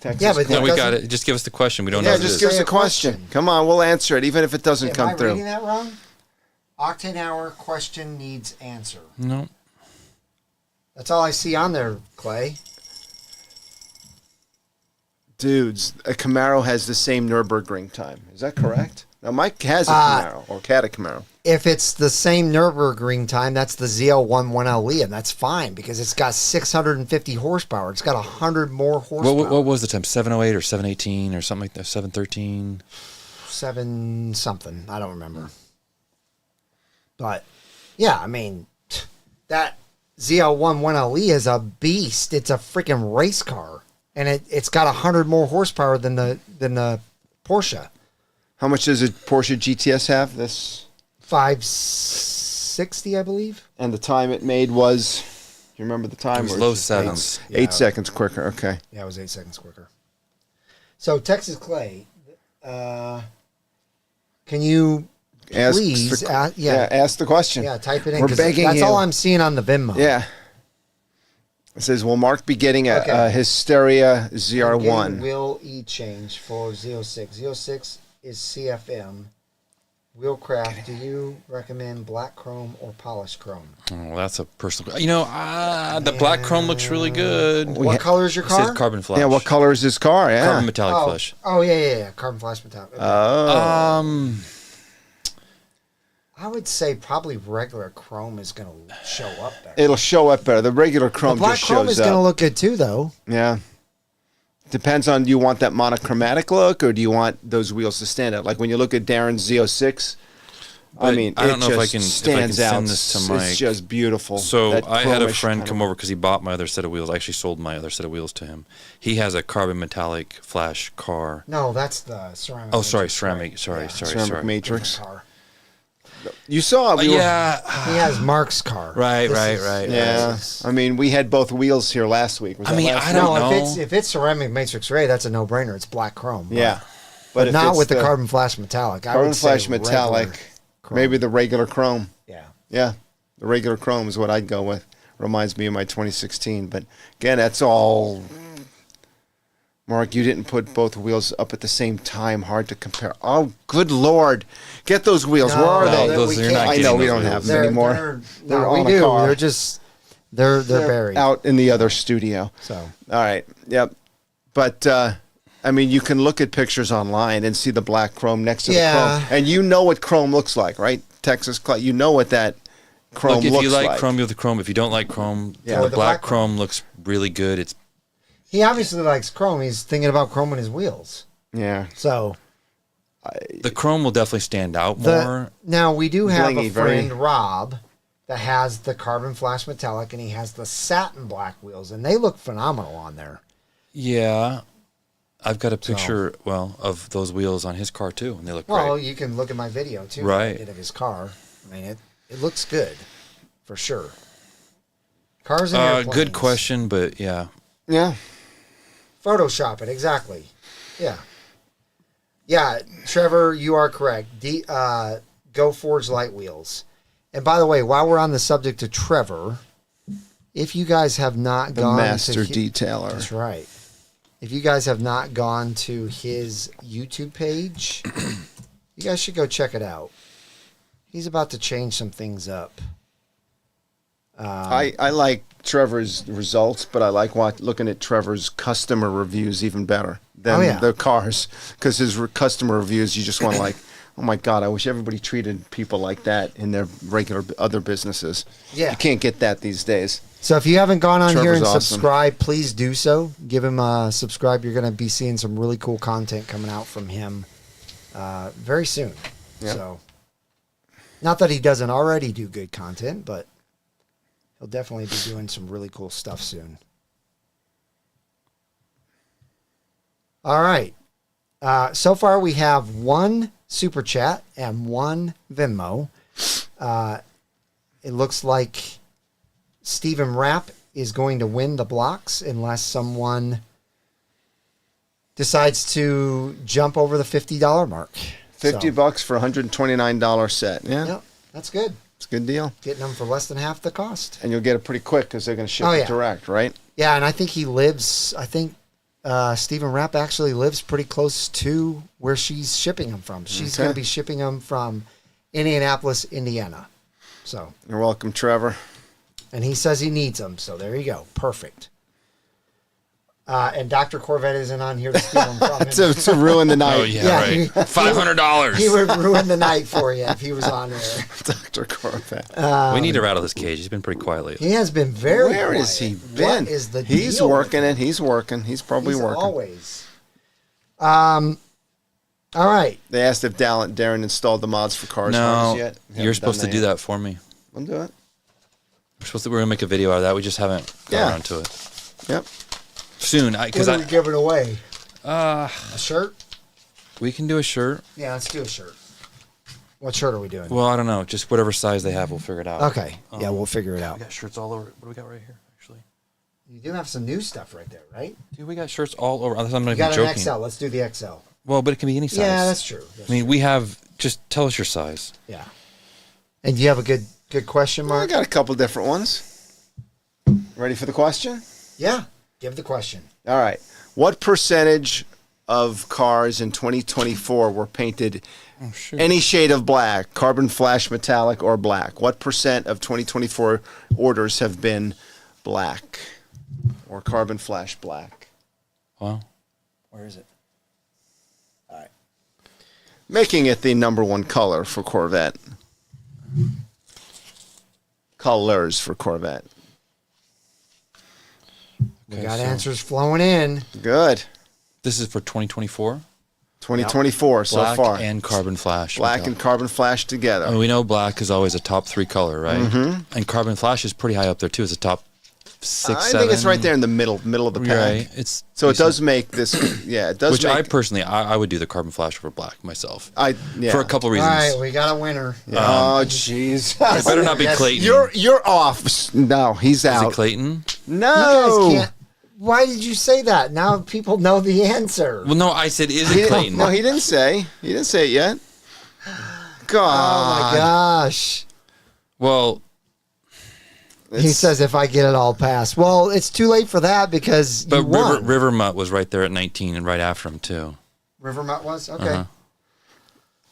Texas Yeah, but Clay. No, we doesn't- got it. Just give us the question. We don't know Yeah, what it just is. give us Say a a question. question. Come on, we'll answer it, even if it doesn't Am come I through. reading that wrong? Octane Hour question needs answer. No. That's all I see on there, Clay. Dudes, a Camaro has the same Nürburgring time. Is that correct? Now, Mike has a Camaro, or had a Camaro. If it's the same Nürburgring time, that's the Z011LE, and that's fine because it's got 650 horsepower. It's got 100 more horsepower. What was the time? 708 or 718 or something like that? 713? 7 something. I don't remember. But, yeah, I mean, that Z011LE is a beast. It's a freaking race car. And it's got 100 more horsepower than the Porsche. How much does a Porsche GTS have? This 560, I believe. and the time it made was. You remember the time? It was Or low is it sevens. 8 seconds quicker. Okay. Yeah, it was 8 seconds quicker. So, Texas Clay, can you Ask please... the- yeah, ask the question. yeah, type it in. We're 'cause begging that's you. all I'm seeing on the Venmo. Yeah. It says, will Mark be getting a Okay. Hysteria Getting ZR1? Wheel E-change for Z06. Z06 is CFM. WheelCraft, do you recommend black chrome or polished chrome? Oh, that's a personal. You know, the black chrome looks really good. What color is your It says car? carbon flash. Yeah, what color is his car? Yeah. Carbon metallic flash. Oh, yeah. Carbon flash metallic. Okay. Oh. I would say probably regular chrome is going to show up better. It'll show up better. The regular The chrome black just chrome shows is going to up. look good too, though. Yeah. Depends on, do you want that monochromatic look or do you want those wheels to stand out? Like when you look at Darren's Z06, I But mean, I don't it know if I just can- if I can stands send out. this to Mike. It's just beautiful. So That I had a chromish friend kind come of- over because he bought my other set of wheels. I actually sold my other set of wheels to him. He has a carbon metallic flash car. No, that's the ceramic. Oh, sorry, matrix. ceramic. Sorry, Yeah. sorry, Ceramic sorry. matrix. Car. You saw it. Yeah, He has Mark's car. Right, This right, is- right. Yeah. this is- I mean, we had both wheels here last week. Was I that mean, last I week? don't No, know. if it's ceramic matrix ray, that's a no-brainer. It's black chrome. Yeah. But if not it's with the carbon flash metallic. I Carbon would say flash regular metallic. chrome. Maybe the regular chrome. Yeah. Yeah. The regular chrome is what I'd go with. Reminds me of my 2016. But again, that's all. Mark, you didn't put both wheels up at the same time. Hard to compare. Oh, good Lord. Get those wheels. No, Where are no, they? those- we you're can't- not I know getting we those don't wheels. have them anymore. No, They're we on a do. car. They're just they're buried. out in the other studio. So All right. Yep. But I mean, you can look at pictures online and see the black chrome next to the Yeah. chrome, and you know what chrome looks like, right? Texas Clay. You know what that chrome Look, if looks you like like. chrome, you have the chrome. If you don't like chrome, Yeah. the The black black chrome looks really good. It's he obviously likes chrome. He's thinking about chroming his wheels. Yeah. So the chrome will definitely stand out the more. now we do have Blingy, a friend Rob that has the carbon flash metallic and he has the satin black wheels and they look phenomenal on there. Yeah, I've got a picture, of those wheels on his car too, and they look Well, great. you can look at my video too. that I Right. did of his car. I mean it. it looks good, for sure. Cars and airplanes. Good question, but yeah. Yeah. Photoshop it, exactly. Yeah. Yeah, Trevor, you are correct. Go Forge Light Wheels. And by the way, while we're on the subject of Trevor, if you guys have not gone Master detailer. That's right. If you guys have not gone to his YouTube page, you guys should go check it out. He's about to change some things up. I like Trevor's results, but I like looking at Trevor's customer reviews even better than the cars, because his customer reviews, you just want to like, oh my God, I wish everybody treated people like that in their regular other businesses. Yeah. You can't get that these days. So if you haven't gone on here and awesome. subscribed, please do so. Give him a subscribe. You're going to be seeing some really cool content coming out from him very soon. Yep. So, not that he doesn't already do good content, but he'll definitely be doing some really cool stuff soon. All right. So far, we have one Super Chat and one Venmo. It looks like Stephen Rapp is going to win the blocks unless someone decides to jump over the $50 mark. $50 for a $129 set. Yeah. Yep, that's good. It's a good deal. Getting them for less than half the cost. And you'll get it pretty quick because they're going to ship it direct, right? Yeah, and I think Stephen Rapp actually lives pretty close to where she's shipping them from. She's going to be shipping them from Indianapolis, Indiana. So you're welcome, Trevor. And he says he needs them, so there you go. Perfect. And Dr. Corvette isn't on here to steal them from him. to ruin the night. Oh, yeah, right. $500. He would ruin the night for you if he was on there. Dr. Corvette. We need to rattle his cage. He's been pretty quiet lately. He has been very Where quiet. has he been? What is the He's deal working with it. He's working. He's probably working. Always. All right. They asked if Darren installed the mods for cars yet. You're supposed to do that for me. I'll do it. We're going to make a video out of that. We just haven't got around to it. Yep. Soon. What are we giving away? A shirt? We can do a shirt. Yeah, let's do a shirt. What shirt are we doing? Well, I don't know. Just whatever size they have, we'll figure it out. Okay. Yeah, we'll figure it out. We got shirts all over. What do we got right here, actually? You do have some new stuff right there, right? Dude, we got shirts all over. I'm not You even got joking. an XL. Let's do the XL. Well, but it can be any size. Yeah, that's true. We have... Just tell us your size. Yeah. And you have a good question, Mark? I got a couple different ones. Ready for the question? Yeah. Give the question. All right. What percentage of cars in 2024 were painted any shade of black, carbon flash metallic or black? What percent of 2024 orders have been black or carbon flash black? Wow. Where is it? All right. Making it the #1 color for Corvette. Colors for Corvette. We got answers flowing in. Good. This is for 2024? 2024 so Black far. and carbon flash. Black and carbon flash together. And we know black is always a top 3 color, right? Mm-hmm. And carbon flash is pretty high up there, too. It's a top 6, 7. I think it's right there in the middle of the pack. Right. It's so it does make this, it does. Which I personally, I would do the carbon flash over black myself. For a couple All reasons. right, we got a winner. Oh, jeez. It better not be Clayton. You're off. No, he's out. Is it Clayton? No. You guys can't. Why did you say that? Now people know the answer. Well, no, I said, is it Clayton? No, he didn't say. He didn't say it yet. God. Oh, my gosh. Well, he says if I get it all passed. Well, it's too late for that because you won. River Mutt was right there at 19 and right after him, too. River Mutt was? Okay.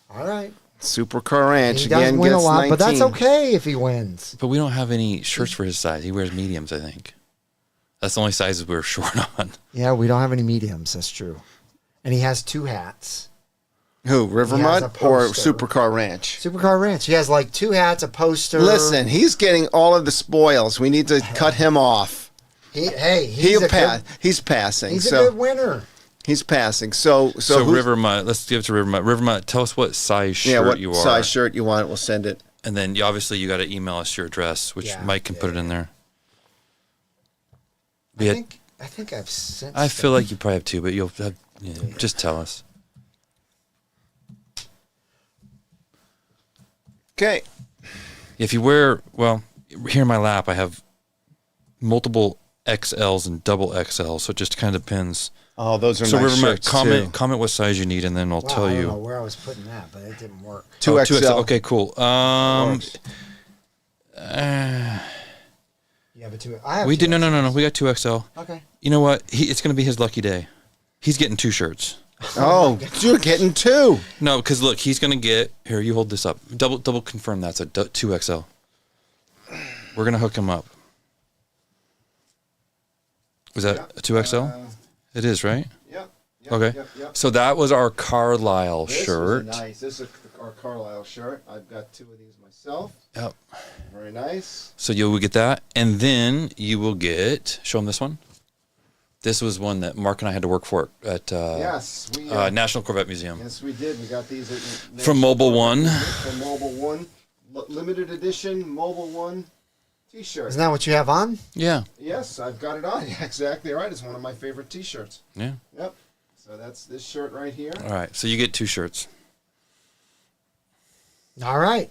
All right. Supercar Ranch He does again win gets a lot, 19. but that's okay if he wins. But we don't have any shirts for his size. He wears mediums, I think. That's the only sizes we're short on. Yeah, we don't have any mediums. That's true. And he has 2 hats. Who, River Mutt or Supercar Ranch? Supercar Ranch. He has like 2 hats, a poster. Listen, he's getting all of the spoils. We need to cut him off. He's passing. He's a good winner. He's passing. So River Mutt, let's give it to River Mutt. River Mutt, tell us what size shirt you are. What size shirt you want, we'll send it. And then obviously you got to email us your address, which Mike can put it in there. I think I've sent. I feel like you probably have 2, but you'll have, just tell us. Okay. If you wear, well, here in my lap, I have multiple XLs and double XLs, so it just kind of depends. Oh, those are So nice River, shirts too. comment what size you need, and then I'll tell I don't you. know where I was putting that, but it didn't work. 2XL. Okay, cool. You have a 2. I have We 2. did no. We got 2XL. Okay. You know what? It's going to be his lucky day. He's getting 2 shirts. Oh, you're getting 2. No, because look, he's going to get here. You hold this up. Double confirm that's a 2XL. We're going to hook him up. Was that a 2XL? It is, right? Yep. Okay. So that was our Carlisle This shirt. was nice. This is our Carlisle shirt. I've got 2 of these myself. Yep. Very nice. So you will get that, and then you will get. Show him this one. This was one that Mark and I had to work for at Yes, we National Corvette Museum. yes, we did. We got these at From Mobile One. From Mobile One, limited edition Mobile One T-shirt. Isn't that what you have on? Yeah. Yes, I've got it on. Exactly right. It's one of my favorite T-shirts. Yeah. Yep. So that's this shirt right here. All right. So you get 2 shirts. All right.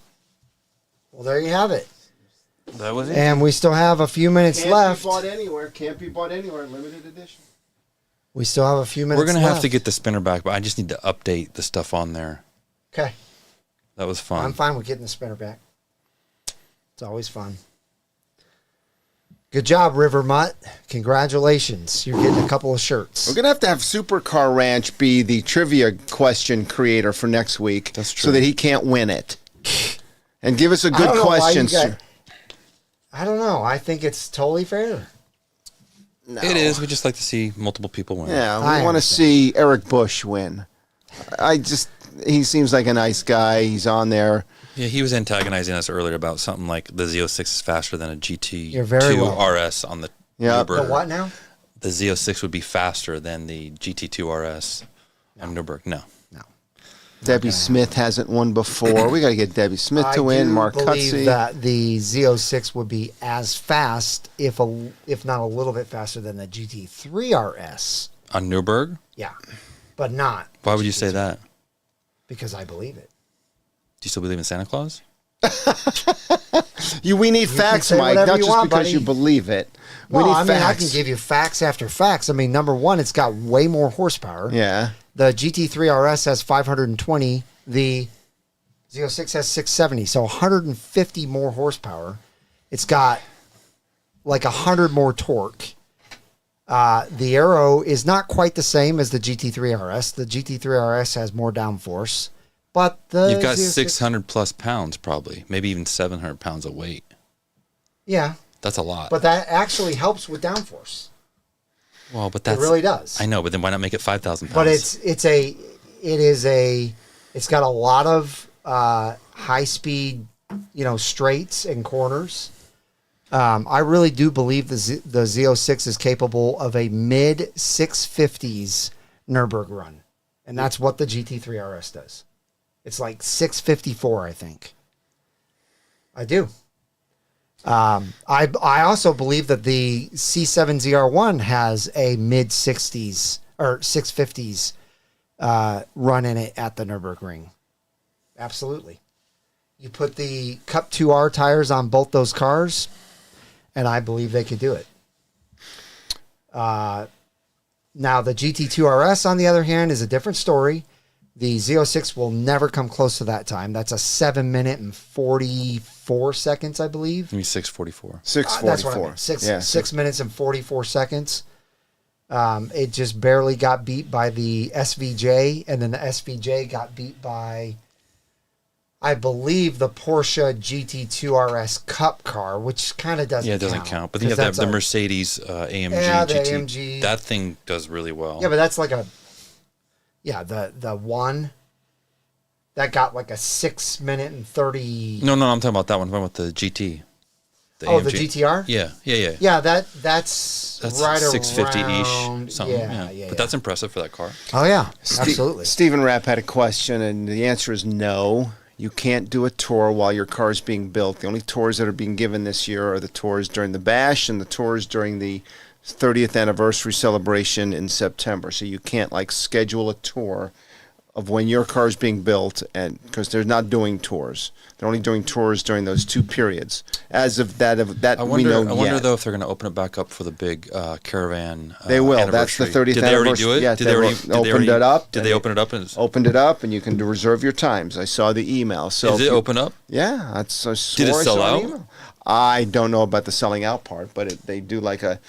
Well, there you have it. That was it. And we still have a few minutes Can't left. be bought anywhere. Can't be bought anywhere. Limited edition. We still have a few minutes We're gonna have left. to get the spinner back, but I just need to update the stuff on there. Okay. That was fun. I'm fine with getting the spinner back. It's always fun. Good job, River Mutt. Congratulations. You're getting a couple of shirts. We're gonna have Supercar Ranch be the trivia question creator for next week. That's So true. that he can't win it. And give us a I good don't know why question. you got- I don't know. I think it's totally fair. No. It is. We just like to see multiple people win. Yeah, we I want to understand. see Eric Bush win. He seems like a nice guy. He's on there. Yeah, he was antagonizing us earlier about something like the Z06 is faster than a GT2 You're very welcome. RS on the Yeah. Nürburgring. The what now? The Z06 would be faster than the GT2 RS on Nürburgring. No. No. Debbie Smith hasn't won before. We got to get Debbie Smith to win. Mark believe Cutsey. that the Z06 would be as fast, if not a little bit faster than the GT3 RS. On Nürburgring? Yeah, but not. Why would you say that? Because I believe it. Do you still believe in Santa Claus? We need You facts, can say Mike, whatever not you just want, because buddy. you believe it. Well, we need I mean, facts. I can give you facts after facts. I mean, number one, it's got way more horsepower. Yeah. The GT3 RS has 520. The Z06 has 670. So 150 more horsepower. It's got like 100 more torque. The Aero is not quite the same as the GT3 RS. The GT3 RS has more downforce. But the You've got Z06 600 plus pounds, probably. Maybe even 700 pounds of weight. Yeah, That's a lot. but that actually helps with downforce. well, but that's. It really does. I know, but then why not make it 5,000 pounds? But it's got a lot of high speed, straights and corners. I really do believe the Z06 is capable of a mid 650s Nürburgring run, and that's what the GT3 RS does. It's like 654, I think. I do. I also believe that the C7 ZR1 has a mid 60s or 650s run in it at the Nürburgring. Absolutely. You put the Cup 2R tires on both those cars, and I believe they could do it. Now, the GT2 RS, on the other hand, is a different story. The Z06 will never come close to that time. That's a 7 minute and 44 seconds, I believe. Maybe 644. 644. That's what I meant. Six minutes and 44 seconds. It just barely got beat by the SVJ, and then the SVJ got beat by, I believe, the Porsche GT2 RS Cup car, which kind of doesn't count. Yeah, it doesn't count. But then you have the Mercedes AMG Yeah, the GT. AMG. That thing does really well. Yeah, but that's like the one that got like a 6 minute and 30. No, I'm talking about that one. I'm talking about the GT. The Oh, the AMG. GTR? Yeah. Yeah, that's right 650-ish, around. something. Yeah. But that's impressive for that car. Oh, yeah, absolutely. Stephen Rapp had a question, and the answer is no. You can't do a tour while your car is being built. The only tours that are being given this year are the tours during the Bash and the tours during the 30th anniversary celebration in September. So you can't schedule a tour of when your car is being built, and because they're not doing tours, they're only doing tours during those 2 periods. As of that, we know. I wonder though if they're going to open it back up for the big caravan. They will. That's the 30th anniversary. Did they already do it? Yeah, did they already opened it up? Did they open it up? Opened it up, and you can reserve your times. I saw the email. So did it open up? Yeah, that's. Did it sell out? I don't know about the selling out part, but they do like a.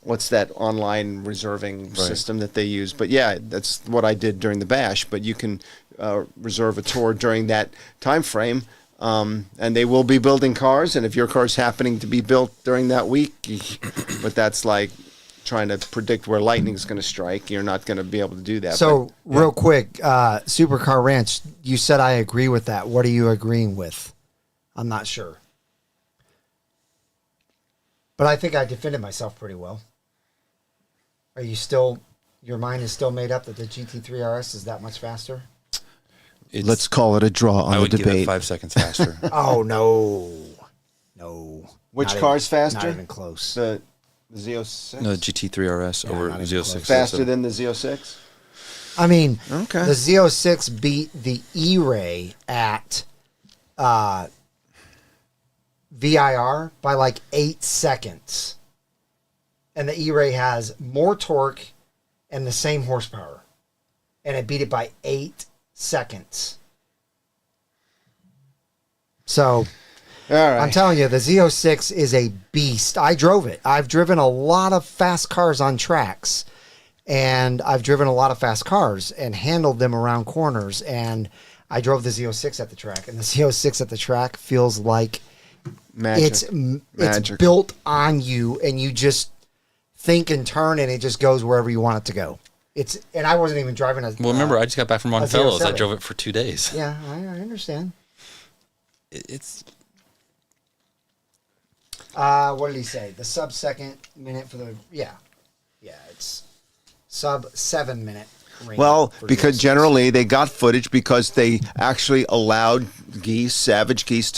What's that online reserving system that they use? But yeah, that's what I did during the bash. But you can reserve a tour during that time frame, and they will be building cars. And if your car's happening to be built during that week, but that's like trying to predict where lightning's going to strike. You're not going to be able to do that. So real quick, Supercar Ranch, you said I agree with that. What are you agreeing with? I'm not sure. But I think I defended myself pretty well. Are you still, your mind is still made up that the GT3 RS is that much faster? Let's call it a draw on the debate. I would give it 5 seconds faster. Oh, no. Which car's faster? Not even close. The Z06? No, the GT3 RS over Z06. Faster than the Z06? I mean, okay. The Z06 beat the Eray at VIR by like 8 seconds. And the Eray has more torque and the same horsepower. And it beat it by 8 seconds. So, all right. I'm telling you, the Z06 is a beast. I drove it. I've driven a lot of fast cars on tracks. And I've driven a lot of fast cars and handled them around corners. And I drove the Z06 at the track. And the Z06 at the track feels like it's built on you. And you just think and turn, and it just goes wherever you want it to go. And I wasn't even driving a. Well, remember, I just got back from Monfello's. I drove it for 2 days. Yeah, I understand. It's. What did he say? The sub-second minute for the it's sub-7 minute. Well, because generally they got footage because they actually allowed Savage Geese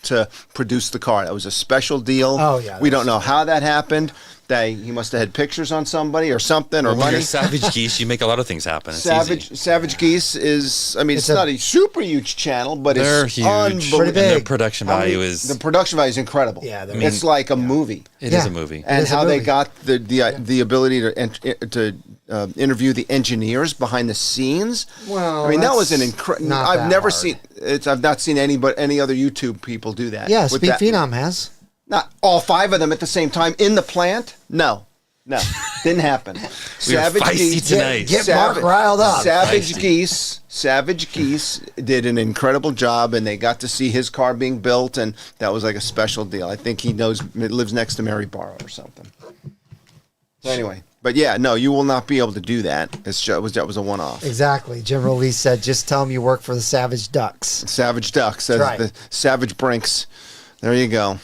to produce the car. That was a special deal. Oh yeah, we don't know how that happened. He must have had pictures on somebody or something or money. Savage Geese, you make a lot of things happen. It's easy. Savage Geese is, I mean, it's not a super huge channel, but they're it's huge. Unbelievable. And their production value is... The production value is incredible. Yeah, it's like a movie. It is a movie. And how they got the ability to interview the engineers behind the scenes. Well, I mean, that was an incredible... I've never seen... I've not seen any other YouTube people do that. Yeah, Speed Phenom has. Not all 5 of them at the same time in the plant. No, didn't happen. Savage Geese tonight. Get Mark riled up. Savage Geese did an incredible job, and they got to see his car being built, and that was like a special deal. I think he lives next to Mary Barrow or something. So anyway, but yeah, no, you will not be able to do that. That was a one-off. Exactly. General Lee said, "Just tell him you work for the Savage Ducks." Savage Ducks, the Savage Brinks. There you go.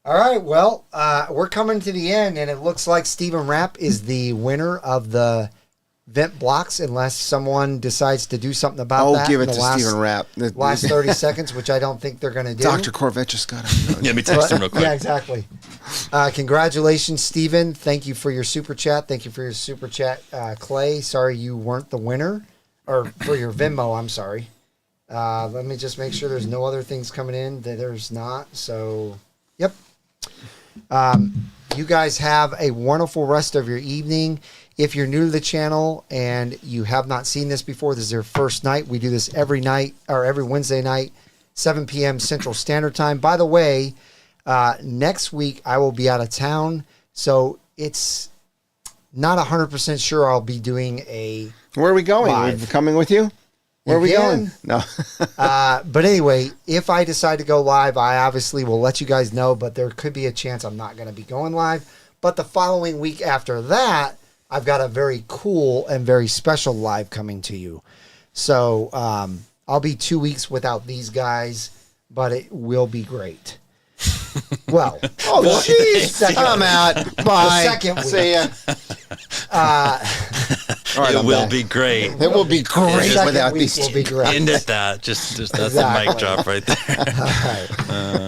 All right, well, we're coming to the end, and it looks like Stephen Rapp is the winner of the vent blocks, unless someone decides to do something about that. Oh, give it to Stephen Rapp. Last 30 seconds, which I don't think they're going to do. Dr. Corvette just got it. Let me text him real quick. Yeah, exactly. Congratulations, Stephen. Thank you for your super chat. Thank you for your super chat, Clay. Sorry you weren't the winner, or for your Venmo, I'm sorry. Let me just make sure there's no other things coming in. There's not, so, yep. You guys have a wonderful rest of your evening. If you're new to the channel and you have not seen this before, this is your first night. We do this every night, or every Wednesday night, 7 p.m. Central Standard Time. By the way, next week I will be out of town, so it's not 100% sure I'll be doing a Where are we going? live. We're coming with you? Where are we going? No. But anyway, if I decide to go live, I obviously will let you guys know, but there could be a chance I'm not going to be going live. But the following week after that, I've got a very cool and very special live coming to you. So I'll be 2 weeks without these guys, but it will be great. Well, oh, jeez. I'm out. Bye. Second week. See ya. All right, it will be great. It will be great without these. Will be great. End at that. Just that's Exactly. a mic drop right there. All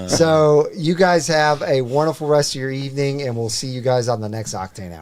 right. So you guys have a wonderful rest of your evening, and we'll see you guys on the next Octane Hour.